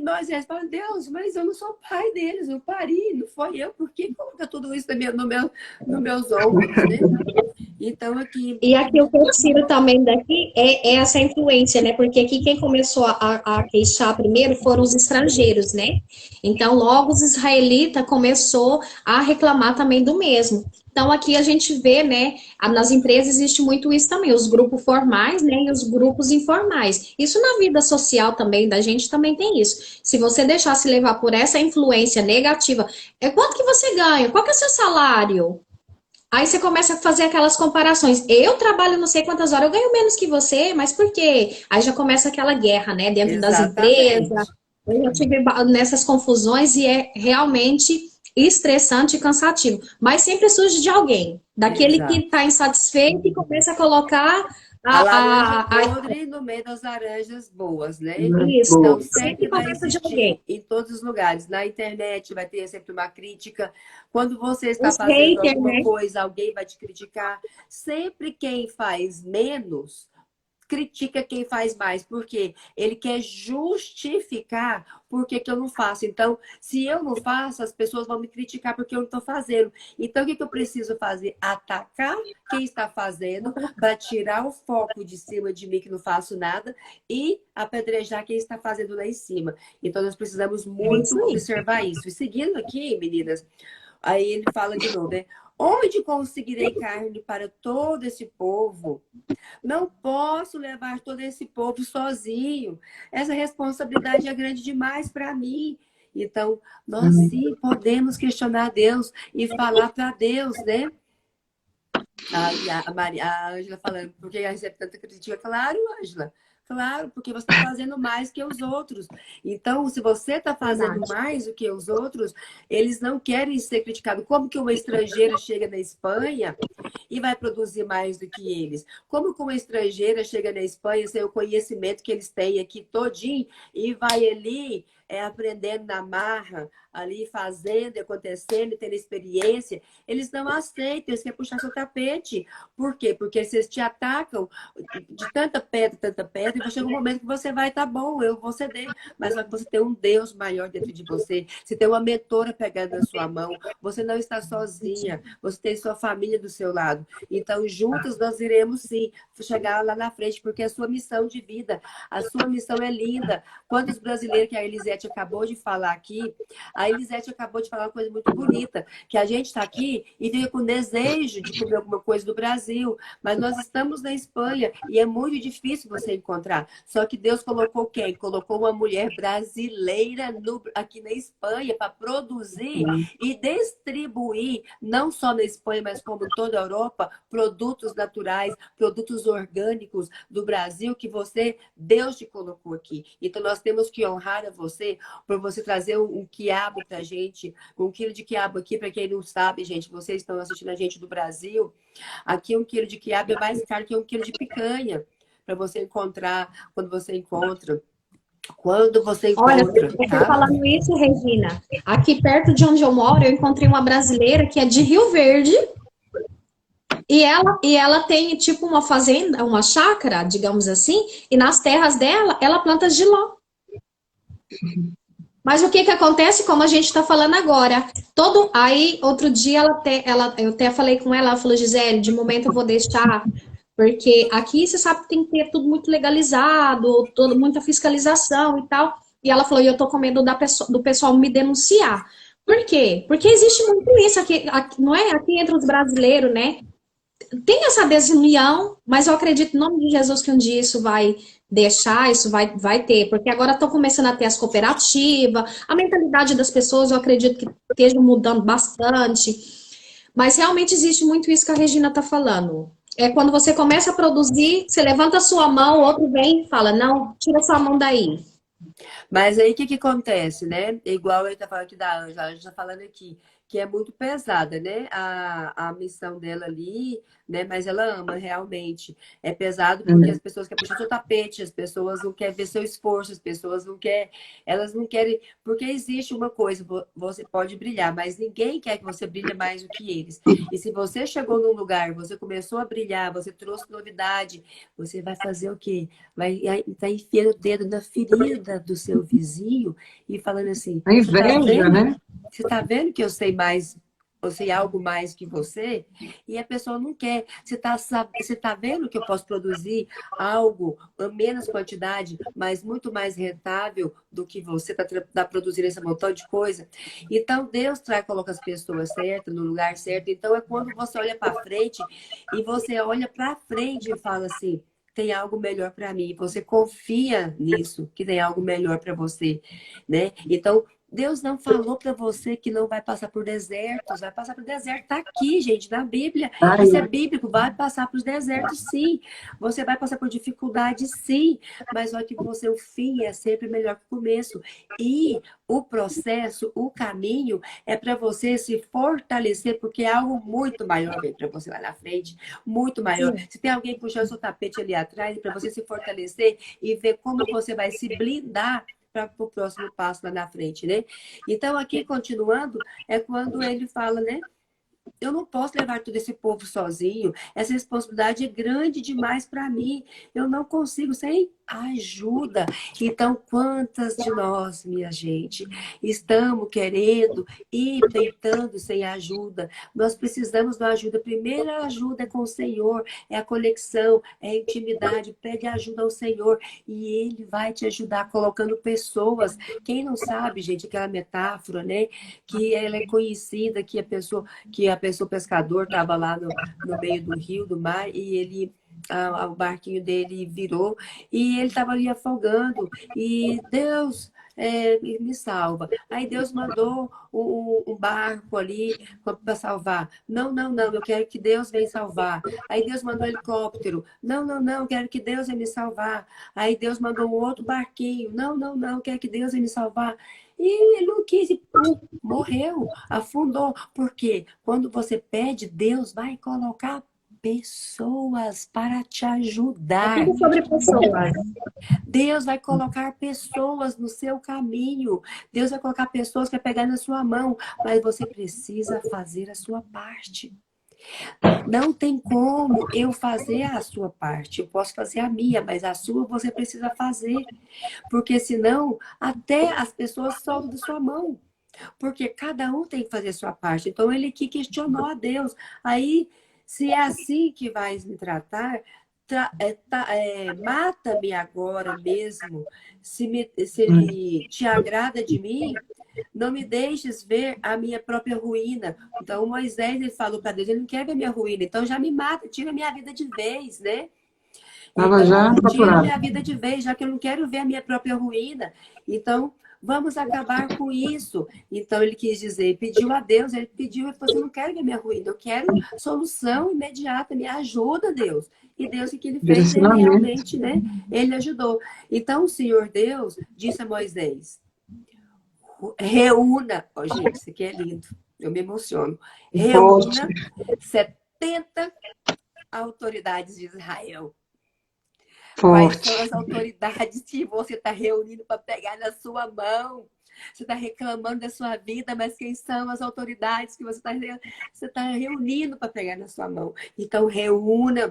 nós falamos, Deus, mas eu não sou pai deles, eu pari, não foi eu, por que coloca tudo isso nos meus ombros, né? Então, aqui... E aqui o que eu tiro também daqui é essa influência, né? Porque aqui quem começou a queixar primeiro foram os estrangeiros, né? Então, logo os israelitas começou a reclamar também do mesmo. Então, aqui a gente vê, né? Nas empresas existe muito isso também, os grupos formais, né? E os grupos informais. Isso na vida social também da gente também tem isso. Se você deixar se levar por essa influência negativa, quanto que você ganha? Qual que é o seu salário? Aí você começa a fazer aquelas comparações. Eu trabalho não sei quantas horas, eu ganho menos que você, mas por quê? Aí já começa aquela guerra, né, dentro das empresas. Exatamente. Eu já tive nessas confusões e realmente estressante e cansativo. Mas sempre surge de alguém, daquele que Exato. está insatisfeito e começa a colocar A laranja a podre no meio das laranjas boas, né? isso. Então, Boa. sempre Sempre vai começa de alguém. existir em todos os lugares. Na internet vai ter sempre uma crítica. Quando você está Os fazendo haters, alguma né? coisa, alguém vai te criticar. Sempre quem faz menos critica quem faz mais, porque ele quer justificar por que que eu não faço. Então, se eu não faço, as pessoas vão me criticar porque eu não estou fazendo. Então, o que que eu preciso fazer? Atacar quem está fazendo para tirar o foco de cima de mim que não faço nada e apedrejar quem está fazendo lá em cima. Então, nós precisamos É isso muito aí. observar isso. E seguindo aqui, meninas, aí ele fala de novo, né? Onde conseguirei carne para todo esse povo? Não posso levar todo esse povo sozinho. Essa responsabilidade é grande demais para mim. Então, nós sim podemos questionar Deus e falar para Deus, né? A Ângela falando, por que recebe tanta crítica? Claro, Ângela. Claro, porque você está fazendo mais que os outros. Então, se você está fazendo Verdade. mais do que os outros, eles não querem ser criticados. Como que uma estrangeira chega na Espanha e vai produzir mais do que eles? Como que uma estrangeira chega na Espanha sem o conhecimento que eles têm aqui todinho e vai ali aprendendo na marra, ali fazendo, acontecendo, tendo experiência? Eles não aceitam, eles querem puxar seu tapete. Por quê? Porque vocês te atacam de tanta pedra, e vai chegar um momento que você vai, tá bom, eu vou ceder. Mas só que você tem um Deus maior dentro de você, você tem uma mentora pegando na sua mão, você não está sozinha, você tem sua família do seu lado. Então, juntos nós iremos sim chegar lá na frente, porque é a sua missão de vida, a sua missão é linda. Quantos brasileiros que a Elisete acabou de falar aqui, a Elisete acabou de falar uma coisa muito bonita, que a gente está aqui e fica com desejo de comer alguma coisa do Brasil, mas nós estamos na Espanha e é muito difícil você encontrar. Só que Deus colocou quem? Colocou uma mulher brasileira aqui na Espanha para produzir e distribuir, não só na Espanha, mas como em toda a Europa, produtos naturais, produtos orgânicos do Brasil que Deus te colocou aqui. Então nós temos que honrar a você por você trazer um quiabo para a gente, um quilo de quiabo aqui, para quem não sabe, gente, vocês estão assistindo a gente do Brasil, aqui um quilo de quiabo é mais caro que um quilo de picanha, para você encontrar, quando você encontra. Quando você Olha, encontra, você tá? falando isso, Regina, aqui perto de onde eu moro, eu encontrei uma brasileira que é de Rio Verde e ela tem tipo uma fazenda, uma chácara, digamos assim, e nas terras dela, ela planta jiló. Mas o que que acontece, como a gente está falando agora? Aí, outro dia, eu até falei com ela falou, Gisele, de momento eu vou deixar, porque aqui você sabe que tem que ter tudo muito legalizado, muita fiscalização e tal. E ela falou, e eu tô com medo do pessoal me denunciar. Por quê? Porque existe muito isso aqui, não é? Aqui entre os brasileiros, né? Tem essa desunião, mas eu acredito em nome de Jesus que um dia isso vai deixar, isso vai ter, porque agora estão começando a ter as cooperativas, a mentalidade das pessoas eu acredito que esteja mudando bastante, mas realmente existe muito isso que a Regina está falando. É quando você começa a produzir, você levanta a sua mão, o outro vem e fala, não, tira sua mão daí. Mas aí o que que acontece, né? Igual ele tá falando aqui da Ângela, a gente tá falando aqui, que é muito pesada, né? A missão dela ali, né? Mas ela ama realmente. É pesado porque as pessoas querem puxar seu tapete, as pessoas não querem ver seu esforço, as pessoas não querem, elas não querem, porque existe uma coisa, você pode brilhar, mas ninguém quer que você brilhe mais do que eles. E se você chegou num lugar, você começou a brilhar, você trouxe novidade, você vai fazer o quê? Vai estar enfiando o dedo na ferida do seu vizinho e falando assim, A inveja, né? você tá vendo que eu sei mais, eu sei algo mais que você? E a pessoa não quer. Você tá vendo que eu posso produzir algo, a menos quantidade, mas muito mais rentável do que você tá produzindo esse montão de coisa? Então, Deus coloca as pessoas certas, no lugar certo. Então, é quando você olha para frente e você olha para frente e fala assim, tem algo melhor para mim. Você confia nisso, que tem algo melhor para você, né? Então, Deus não falou para você que não vai passar por desertos, vai passar por deserto. Está aqui, gente, na Bíblia. Ai, Isso é bíblico, vai passar por desertos, sim. Você vai passar por dificuldades, sim. Mas olha que você, o fim é sempre melhor que o começo. E o processo, o caminho, é para você se fortalecer, porque é algo muito maior vem para você lá na frente, muito maior. Sim. Se tem alguém puxando seu tapete ali atrás, para você se fortalecer e ver como você vai se blindar para o próximo passo lá na frente, né? Então, aqui, continuando, é quando ele fala, né? Eu não posso levar todo esse povo sozinho. Essa responsabilidade é grande demais para mim. Eu não consigo sem ajuda. Então, quantas de nós, minha gente, estamos querendo e tentando sem ajuda? Nós precisamos de uma ajuda. A primeira ajuda é com o Senhor, é a conexão, é a intimidade. Pede ajuda ao Senhor e Ele vai te ajudar colocando pessoas. Quem não sabe, gente, aquela metáfora, né? Que ela é conhecida, que a pessoa, o pescador, estava lá no meio do rio, do mar, e ele, o barquinho dele virou, e ele estava ali afogando, e Deus me salva. Aí Deus mandou um barco ali para salvar. Não, não, não, eu quero que Deus venha salvar. Aí Deus mandou um helicóptero. Não, não, não, eu quero que Deus venha me salvar. Aí Deus mandou um outro barquinho. Não, não, não, eu quero que Deus venha me salvar. E ele não quis, e pum, morreu, afundou. Por quê? Quando você pede, Deus vai colocar pessoas para te É ajudar. tudo sobre pessoas. Deus vai colocar pessoas no seu caminho. Deus vai colocar pessoas para pegar na sua mão. Mas você precisa fazer a sua parte. Não tem como eu fazer a sua parte. Eu posso fazer a minha, mas a sua você precisa fazer. Porque senão, até as pessoas soltam da sua mão. Porque cada um tem que fazer a sua parte. Então, ele que questionou a Deus. Aí, se é assim que vais me tratar, mata-me agora mesmo. Se te agrada de mim, não me deixes ver a minha própria ruína. Então, Moisés, ele falou para Deus, ele não quer ver a minha ruína. Então, já me mata, tira a minha vida de vez, né? estava Então, já tira procurado. minha vida de vez, já que eu não quero ver a minha própria ruína. Então, vamos acabar com isso. Então, ele quis dizer, pediu a Deus, ele pediu, ele falou assim, eu não quero ver a minha ruína, eu quero solução imediata, me ajuda, Deus. E Deus, o que ele fez? Ele Direcionamento. realmente, né? Ele ajudou. Então, o Senhor Deus disse a Moisés, reúna, ó, gente, isso aqui é lindo, eu me emociono. Forte, Reúna 70 autoridades de Israel. Quais forte. são as autoridades que você está reunindo para pegar na sua mão? Você está reclamando da sua vida, mas quem são as autoridades que você está reunindo para pegar na sua mão? Então, reúna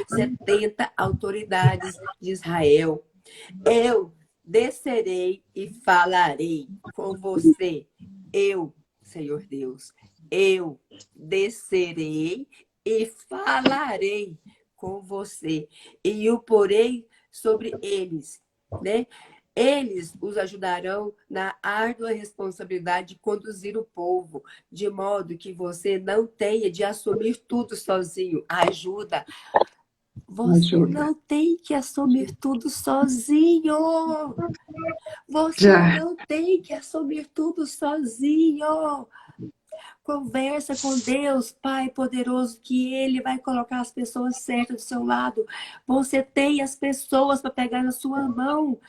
70 autoridades de Israel. Eu descerei e falarei com você. Eu, Senhor Deus, eu descerei e falarei com você e o porei sobre eles, né? Eles os ajudarão na árdua responsabilidade de conduzir o povo, de modo que você não tenha de assumir tudo sozinho. Ajuda. Você Ajuda. não tem que assumir tudo sozinho. Você Já. não tem que assumir tudo sozinho. Conversa com Deus, Pai poderoso, que Ele vai colocar as pessoas certas do seu lado. Você tem as pessoas para pegar na sua mão.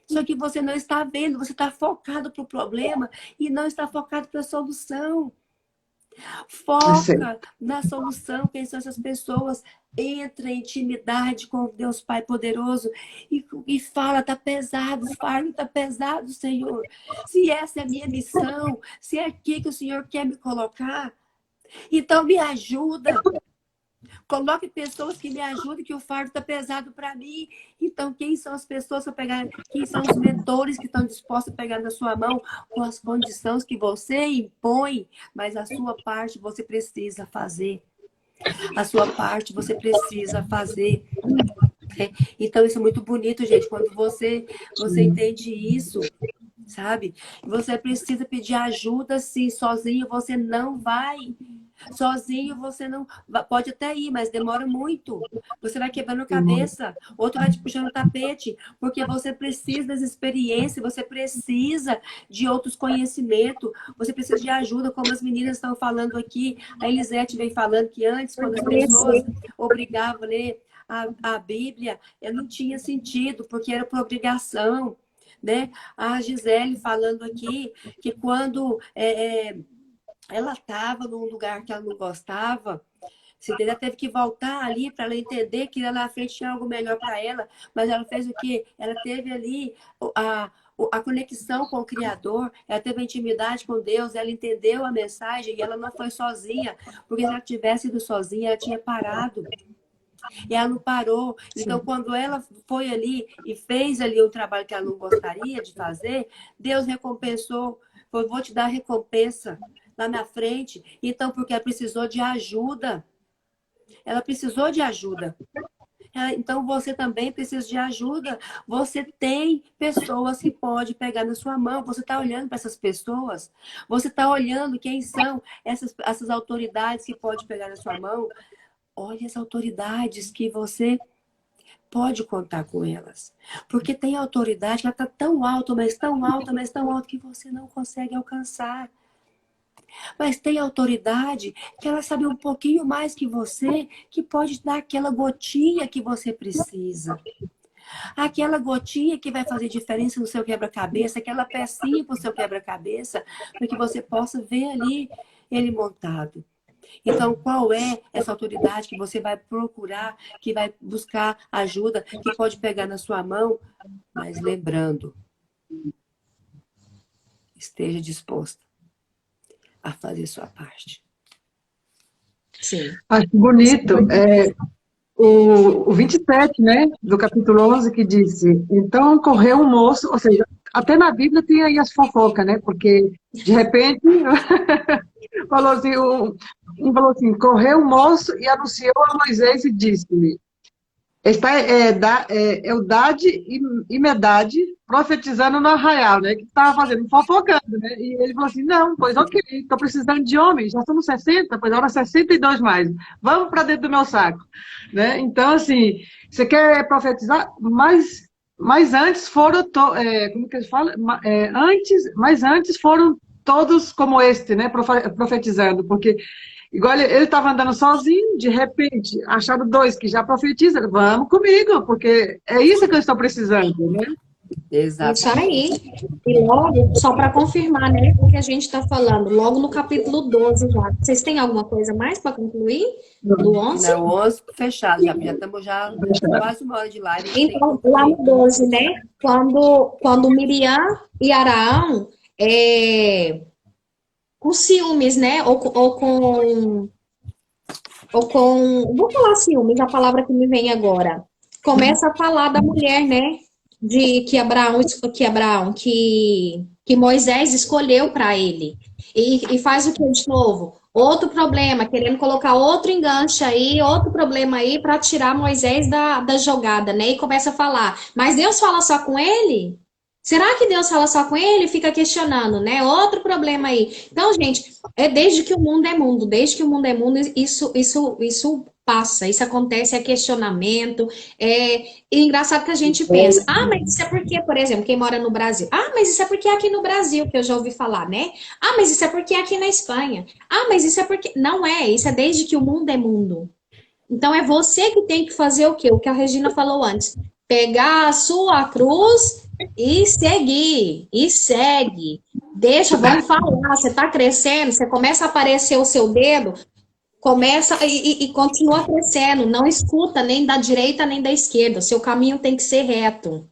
Só que você não está vendo, você está focado para o problema e não está focado para a solução. Aceito. Foca na solução, quem são essas pessoas. Entra em intimidade com Deus Pai poderoso e fala, tá pesado, Senhor. Se essa é a minha missão, se é aqui que o Senhor quer me colocar, então me ajuda. Coloque pessoas que me ajudem, que o fardo está pesado para mim. Então, quem são as pessoas para pegar? Quem são os mentores que estão dispostos a pegar na sua mão com as condições que você impõe, mas a sua parte você precisa fazer. A sua parte você precisa fazer. Então, isso é muito bonito, gente. Quando você entende isso, sabe? Você precisa pedir ajuda, sim. Sozinho você não vai. Sozinho você não pode até ir, mas demora muito. Você vai quebrando a cabeça, outro vai te puxando o tapete, porque você precisa das experiências, você precisa de outros conhecimentos, você precisa de ajuda, como as meninas estão falando aqui. A Elisete vem falando que antes, quando as pessoas obrigavam a ler a Bíblia, não tinha sentido, porque era por obrigação. Né? A Gisele falando aqui que quando ela estava num lugar que ela não gostava, você entendeu? Ela teve que voltar ali para ela entender que lá na frente tinha algo melhor para ela, mas ela fez o quê? Ela teve ali a conexão com o Criador, ela teve a intimidade com Deus, ela entendeu a mensagem e ela não foi sozinha, porque se ela tivesse ido sozinha, ela tinha parado. E ela não parou. Então, quando ela foi ali e fez ali um trabalho que ela não gostaria de fazer, Deus recompensou. Falou, vou te dar recompensa lá na frente. Então, porque ela precisou de ajuda. Ela precisou de ajuda. Então, você também precisa de ajuda. Você tem pessoas que pode pegar na sua mão. Você está olhando para essas pessoas. Você está olhando quem são essas autoridades que pode pegar na sua mão. Olhe as autoridades que você pode contar com elas. Porque tem autoridade que ela está tão alta, mas tão alta, mas tão alta que você não consegue alcançar. Mas tem autoridade que ela sabe um pouquinho mais que você, que pode dar aquela gotinha que você precisa. Aquela gotinha que vai fazer diferença no seu quebra-cabeça, aquela pecinha para o seu quebra-cabeça, para que você possa ver ali ele montado. Então, qual é essa autoridade que você vai procurar, que vai buscar ajuda, que pode pegar na sua mão? Mas lembrando, esteja disposta a fazer sua parte. Sim. Acho bonito. O 27, né, do capítulo 11, que diz: então correu um moço, ou seja, até na Bíblia tem aí as fofocas, né, porque de repente falou assim, correu um moço e anunciou a Moisés e disse-lhe, está Eldade e Medade profetizando no arraial, né? Que estava fazendo, fofocando, né? E ele falou assim, não, pois ok, estou precisando de homens, já somos 60, pois agora 62 mais. Vamos para dentro do meu saco. Né? Então, assim, você quer profetizar? Mas antes foram, como que eles falam? Mas antes foram todos como este, né? Profetizando, porque igual ele estava andando sozinho, de repente, acharam dois que já profetizam, vamos comigo, porque é isso que eu estou precisando, né? Exato. Isso aí. E logo, só para confirmar, né, o que a gente está falando, logo no capítulo 12 já. Vocês têm alguma coisa mais para concluir? Do 11? Não, 11 fechado, já estamos quase uma hora de live. Então, lá no 12, né, quando Miriam e Araão, com ciúmes, né, ou com, vou falar ciúmes, a palavra que me vem agora, começa a falar da mulher, né, de que Moisés escolheu para ele. E faz o que de novo? Outro problema, querendo colocar outro enganche aí, outro problema aí para tirar Moisés da jogada, né? E começa a falar, mas Deus fala só com ele? Será que Deus fala só com ele? Fica questionando, né? Outro problema aí. Então, gente, desde que o mundo é mundo, isso passa, isso acontece, é questionamento, e engraçado que a gente pensa, mas isso é porque, por exemplo, quem mora no Brasil, mas isso é porque é aqui no Brasil, que eu já ouvi falar, né? Mas isso é porque é aqui na Espanha, mas isso é porque, não é, isso é desde que o mundo é mundo. Então é você que tem que fazer o quê? O que a Regina falou antes, pegar a sua cruz e seguir, e segue, vamos falar, você está crescendo, você começa a aparecer o seu dedo, começa e continua crescendo, não escuta nem da direita nem da esquerda, o seu caminho tem que ser reto.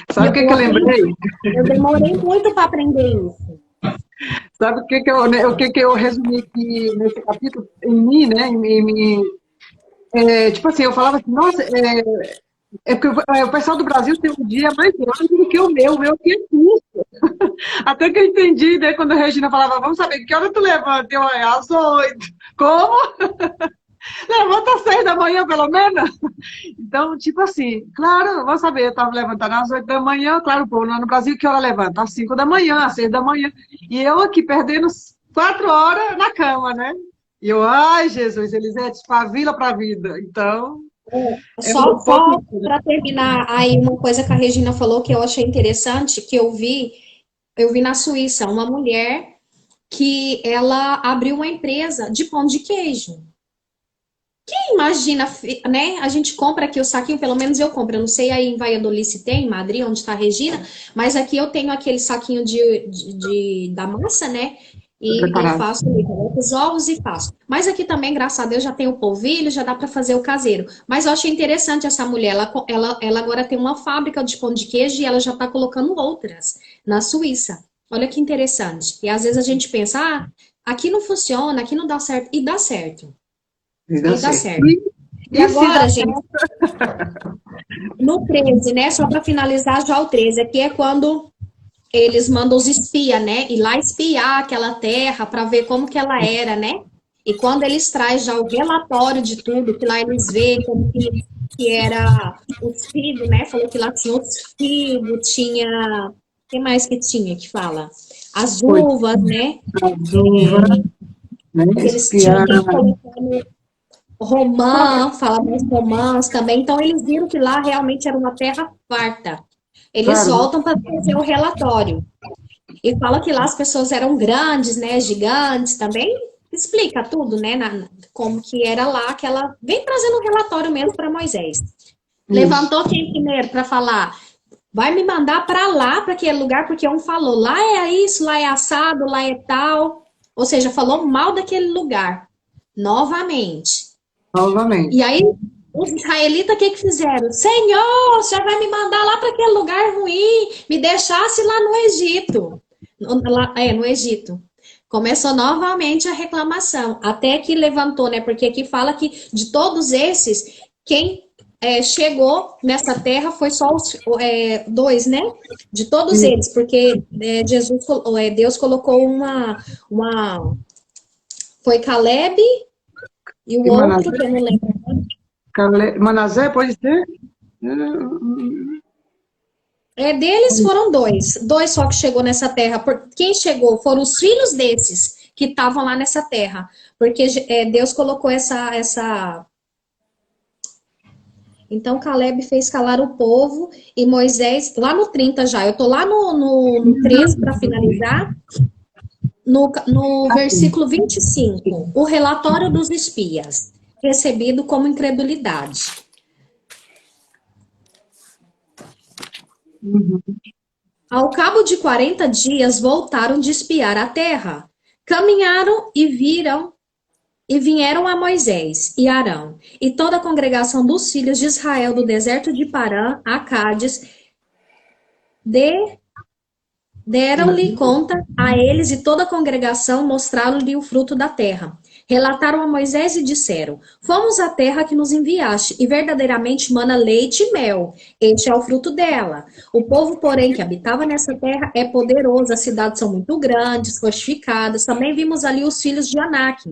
Sabe o que eu lembrei? Eu demorei muito para aprender isso. Sabe o que eu resumi aqui nesse capítulo? Em mim, né? Tipo assim, eu falava assim, nossa, porque o pessoal do Brasil tem um dia mais longe do que o meu aqui é curto. Até que eu entendi, né, quando a Regina falava, vamos saber, que hora tu levanta? Eu, às 8. Como? Levanta às 6 da manhã, pelo menos? Então, tipo assim, claro, vamos saber, eu estava levantando às 8 da manhã, claro, o povo lá no Brasil, que hora levanta? Às 5 da manhã, às 6 da manhã. E eu aqui perdendo 4 horas na cama, né? E eu, ai, Jesus, Elisete, espavila para a vida. Então, é um Só pouco. para terminar, aí uma coisa que a Regina falou que eu achei interessante, que eu vi na Suíça, uma mulher que ela abriu uma empresa de pão de queijo. Imagina, né? A gente compra aqui o saquinho, pelo menos eu compro. Eu não sei aí em Valladolid se tem, em Madrid, onde está a Regina, mas aqui eu tenho aquele saquinho da massa, né? E eu Preparado. faço ali, coloco os ovos e faço. Mas aqui também, graças a Deus, já tem o polvilho, já dá para fazer o caseiro. Mas eu achei interessante essa mulher. Ela agora tem uma fábrica de pão de queijo e ela já está colocando outras na Suíça. Olha que interessante. E às vezes a gente pensa, aqui não funciona, aqui não dá certo. E dá certo. E dá E dá certo. certo. E E se dá agora, gente, no 13, né? Só para finalizar já o 13, aqui é quando eles mandam os espias, né? Ir lá espiar aquela terra para ver como que ela era, né? E quando eles trazem já o relatório de tudo, que lá eles veem como que era os figos, né? Falou que lá tinha os figos, tinha. O que mais que tinha que fala? As foi uvas, né? as uvas, né? Que eles tinham Espiar. que colocar no romã, fala mais romãs também. Então, eles viram que lá realmente era uma terra farta. Eles Claro, voltam para fazer o relatório. E fala que lá as pessoas eram grandes, né? Gigantes também. Explica tudo, né? Como que era lá, que ela vem trazendo um relatório mesmo para Moisés. isso. Levantou quem primeiro para falar? Vai me mandar para lá, para aquele lugar, porque um falou, lá é isso, lá é assado, lá é tal. Ou seja, falou mal daquele lugar. Novamente. E Novamente. aí, os israelitas, o que que fizeram? Senhor, o senhor vai me mandar lá para aquele lugar ruim, me deixasse lá no Egito. No Egito. Começou novamente a reclamação, até que levantou, né? Porque aqui fala que de todos esses, quem chegou nessa terra foi só os dois, né? De todos E, eles, porque Deus colocou foi Caleb e o e outro, Manassés, que eu não lembro. Manassés pode ser? Deles foram dois. Dois só que chegou nessa terra. Quem chegou foram os filhos desses que estavam lá nessa terra. Porque Deus colocou essa. Então Caleb fez calar o povo e Moisés, lá no 30 já, eu tô lá no 13 para finalizar, no versículo 25, o relatório dos espias, recebido como incredulidade. Uhum. Ao cabo de 40 dias, voltaram de espiar a terra. Caminharam e vieram a Moisés e Arão e toda a congregação dos filhos de Israel do deserto de Parã, a Cádiz, deram-lhe conta a eles e toda a congregação mostraram-lhe o fruto da terra. Relataram a Moisés e disseram: Fomos à terra que nos enviaste, e verdadeiramente mana leite e mel. Este é o fruto dela. O povo, porém, que habitava nessa terra é poderoso, as cidades são muito grandes, fortificadas. Também vimos ali os filhos de Anak.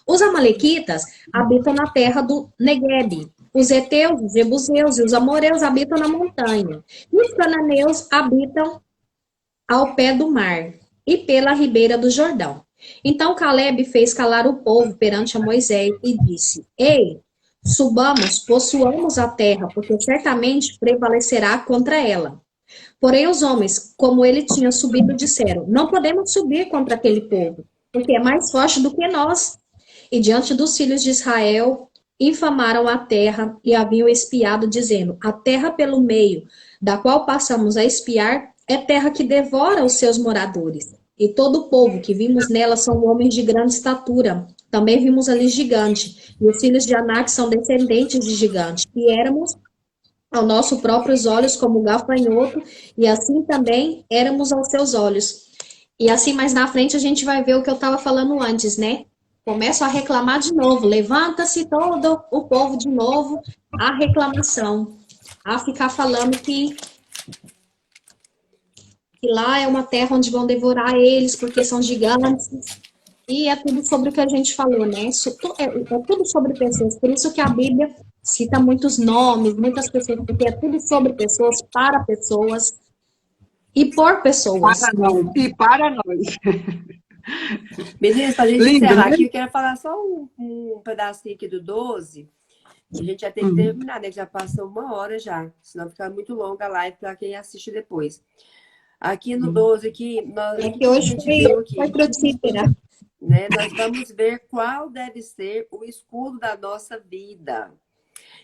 Os amalequitas habitam na terra do Negueb. Os heteus, os jebuseus e os amoreus habitam na montanha. E os cananeus habitam ao pé do mar e pela ribeira do Jordão. Então Caleb fez calar o povo perante a Moisés e disse: Ei, subamos, possuamos a terra, porque certamente prevalecerá contra ela. Porém, os homens, como ele tinha subido, disseram: Não podemos subir contra aquele povo, porque é mais forte do que nós. E diante dos filhos de Israel, infamaram a terra e haviam espiado, dizendo: A terra pelo meio, da qual passamos a espiar, é terra que devora os seus moradores. E todo o povo que vimos nela são homens de grande estatura. Também vimos ali gigante. E os filhos de Anak são descendentes de gigante. E éramos aos nossos próprios olhos como gafanhoto, e assim também éramos aos seus olhos. E assim mais na frente a gente vai ver o que eu estava falando antes, né? Começam a reclamar de novo, levanta-se todo o povo de novo, a reclamação, a ficar falando que lá é uma terra onde vão devorar eles, porque são gigantes. E é tudo sobre o que a gente falou, né? É tudo sobre pessoas. Por isso que a Bíblia cita muitos nomes, muitas pessoas, porque é tudo sobre pessoas, para pessoas e por pessoas. Para nós. E para nós. Meninas, para a gente Lindo, encerrar né? aqui, eu quero falar só um pedacinho aqui do 12. E a gente já tem que Uhum. terminar, né? Que já passou 1 hora já. Senão fica muito longa a live para quem assiste depois. Aqui no 12, aqui, É o que, que que a hoje gente viu foi aqui? frutífera. Né? Nós vamos ver qual deve ser o escudo da nossa vida.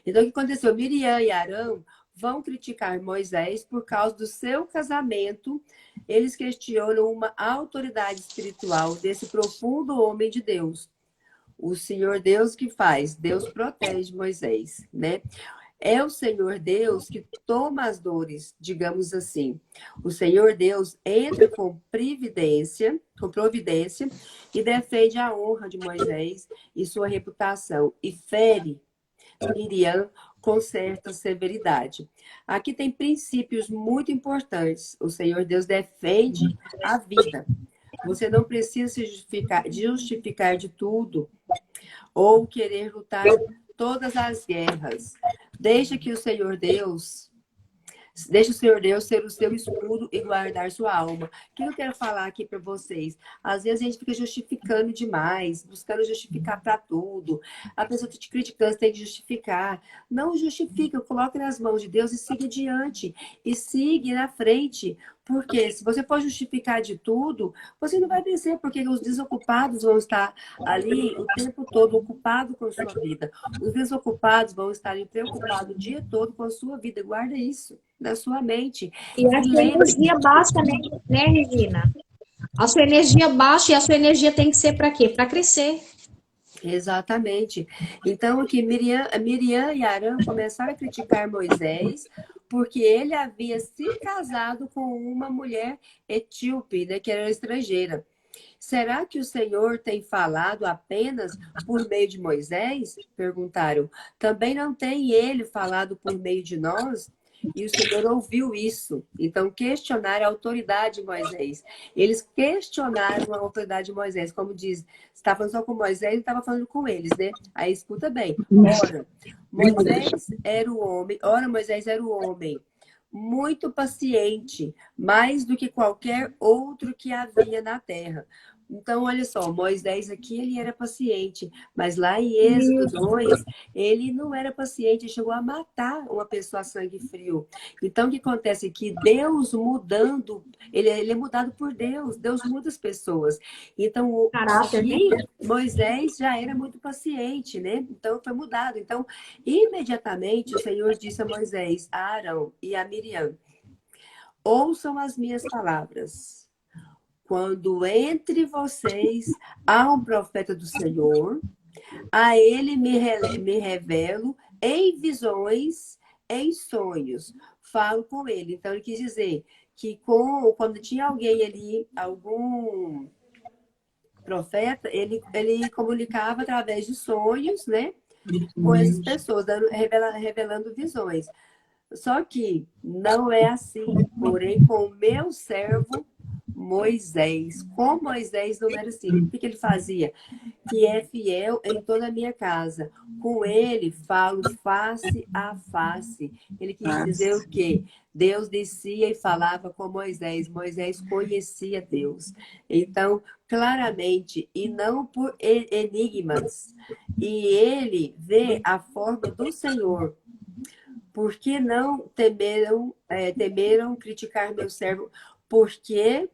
Então, o que aconteceu? Miriam e Arão vão criticar Moisés por causa do seu casamento. Eles questionam uma autoridade espiritual desse profundo homem de Deus. O Senhor Deus que faz, Deus protege Moisés, né? É o Senhor Deus que toma as dores, digamos assim. O Senhor Deus entra com providência e defende a honra de Moisés e sua reputação e fere Miriam com certa severidade. Aqui tem princípios muito importantes. O Senhor Deus defende a vida. Você não precisa se justificar de tudo ou querer lutar todas as guerras. Deixa que o Senhor Deus Deixe o Senhor Deus ser o seu escudo e guardar sua alma. O que eu quero falar aqui para vocês? Às vezes a gente fica justificando demais, buscando justificar para tudo. A pessoa está te criticando, você tem que justificar. Não justifica, coloque nas mãos de Deus e siga adiante. E siga na frente. Porque se você for justificar de tudo, você não vai vencer, porque os desocupados vão estar ali o tempo todo ocupados com a sua vida. Os desocupados vão estar preocupados o dia todo com a sua vida. Guarda isso da sua mente. E a E sua lembre, energia baixa, né, Regina? A sua energia baixa e a sua energia tem que ser para quê? Para crescer. exatamente. Então, aqui Miriam e Arão começaram a criticar Moisés porque ele havia se casado com uma mulher etíope, né, que era estrangeira. Será que o Senhor tem falado apenas por meio de Moisés? Perguntaram. Também não tem ele falado por meio de nós? E o Senhor ouviu isso. Então, questionaram a autoridade de Moisés. Eles questionaram a autoridade de Moisés. Como diz, estava falando só com Moisés e estava falando com eles, né? Aí escuta bem. Ora, Moisés era o homem muito paciente, mais do que qualquer outro que havia na terra. Então, olha só, Moisés aqui, ele era paciente, mas lá em Êxodo 2, ele não era paciente, ele chegou a matar uma pessoa a sangue frio. Então, o que acontece aqui? Deus mudando, ele é mudado por Deus, Deus muda as pessoas. Então, Caráter, né? aqui, Moisés já era muito paciente, né? Então, foi mudado. Então, imediatamente, o Senhor disse a Moisés, a Arão e a Miriam, ouçam as minhas palavras. Quando entre vocês há um profeta do Senhor, a ele me revelo em visões, em sonhos. Falo com ele. Então, ele quis dizer que quando tinha alguém ali, algum profeta, ele comunicava através de sonhos, né? Com essas pessoas, revelando visões. Só que não é assim. Porém, com o meu servo Moisés. Com Moisés não era assim. O que ele fazia? Que é fiel em toda a minha casa. Com ele falo face a face. Ele quis dizer o quê? Deus descia e falava com Moisés. Moisés conhecia Deus. Então, claramente, e não por enigmas. E ele vê a forma do Senhor. Por que não temeram criticar meu servo? Porque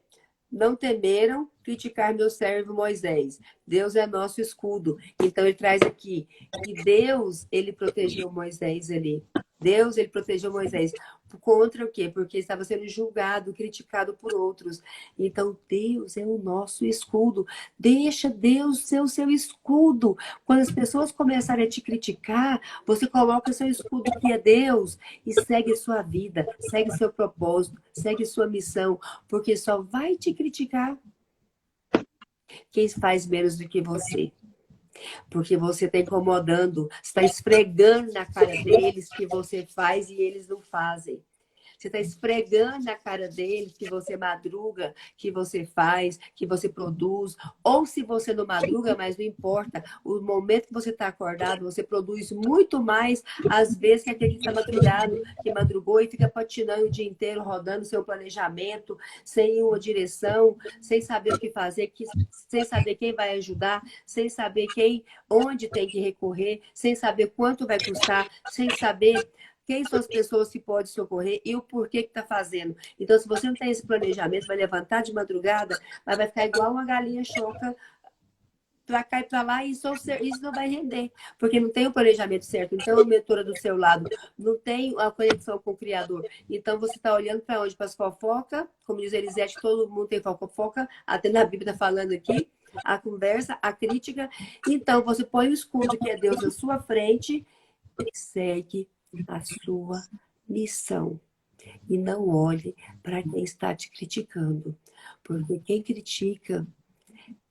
não temeram criticar meu servo Moisés. Deus é nosso escudo. Então ele traz aqui que Deus, ele protegeu Moisés ali. Deus, ele protegeu Moisés. Contra o quê? Porque estava sendo julgado, criticado por outros. Então Deus é o nosso escudo. Deixa Deus ser o seu escudo. Quando as pessoas começarem a te criticar, você coloca o seu escudo que é Deus e segue sua vida, segue seu propósito, segue sua missão, porque só vai te criticar quem faz menos do que você. Porque você está incomodando, está esfregando na cara deles que você faz e eles não fazem. Você está esfregando na cara deles que você madruga, que você faz, que você produz. Ou se você não madruga, mas não importa. O momento que você está acordado, você produz muito mais, às vezes, que aquele que está madrugado, que madrugou e fica patinando o dia inteiro, rodando seu planejamento, sem uma direção, sem saber o que fazer, sem saber quem vai ajudar, sem saber onde tem que recorrer, sem saber quanto vai custar, sem saber quem são as pessoas que podem socorrer e o porquê que está fazendo. Então, se você não tem esse planejamento, vai levantar de madrugada, mas vai ficar igual uma galinha choca para cá e para lá, e isso não vai render, porque não tem o planejamento certo. Então, a mentora do seu lado não tem a conexão com o Criador. Então, você está olhando para onde? Para as fofocas, como diz Elisete, todo mundo tem fofoca, até na Bíblia está falando aqui, a conversa, a crítica. Então, você põe o escudo, que é Deus, na sua frente, e segue a sua missão. E não olhe para quem está te criticando, porque quem critica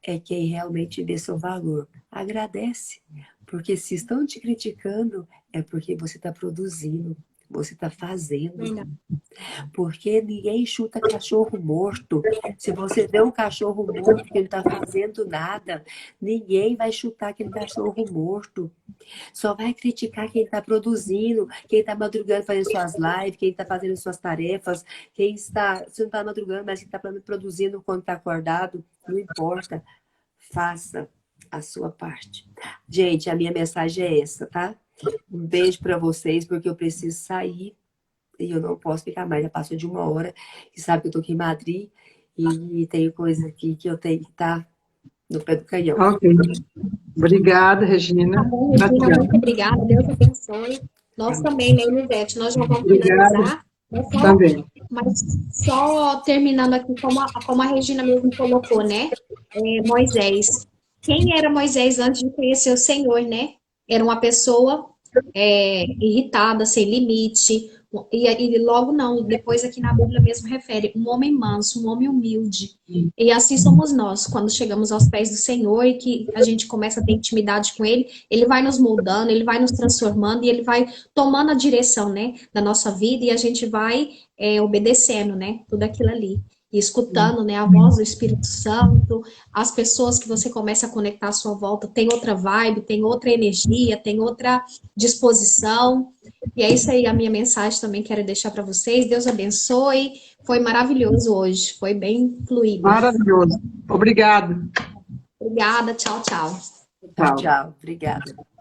é quem realmente vê seu valor. Agradece, porque se estão te criticando, é porque você está produzindo, você está fazendo. Porque ninguém chuta cachorro morto. Se você vê um cachorro morto que não está fazendo nada, ninguém vai chutar aquele cachorro morto. Só vai criticar quem está produzindo, quem está madrugando fazendo suas lives, quem está fazendo suas tarefas, quem está, se não está madrugando, mas quem está produzindo quando está acordado, não importa. Faça a sua parte. Gente, a minha mensagem é essa, tá? Um beijo para vocês, porque eu preciso sair e eu não posso ficar mais. Já passou de 1 hora e sabe que eu tô aqui em Madrid e tem coisa aqui que eu tenho que estar no pé do canhão. Ok. Obrigada, Tá Regina. bom, Regina, Gratidão. muito obrigada. Deus abençoe. Nós também, né, Elisete? Nós já vamos Obrigada finalizar. também. Mas só terminando aqui, como a Regina mesmo colocou, né? Moisés. Quem era Moisés antes de conhecer o Senhor, né? Era uma pessoa irritada, sem limite. E logo não, depois aqui na Bíblia mesmo refere, um homem manso, um homem humilde. E assim somos nós, quando chegamos aos pés do Senhor e que a gente começa a ter intimidade com Ele vai nos moldando, Ele vai nos transformando e Ele vai tomando a direção, né, da nossa vida e a gente vai obedecendo, né, tudo aquilo ali. E escutando, né, a voz do Espírito Santo, as pessoas que você começa a conectar à sua volta, tem outra vibe, tem outra energia, tem outra disposição. E é isso aí a minha mensagem também quero deixar para vocês. Deus abençoe. Foi maravilhoso hoje, foi bem fluido. Maravilhoso. Obrigado. Obrigada, tchau, tchau. Tchau, Tchau. tchau. Obrigada.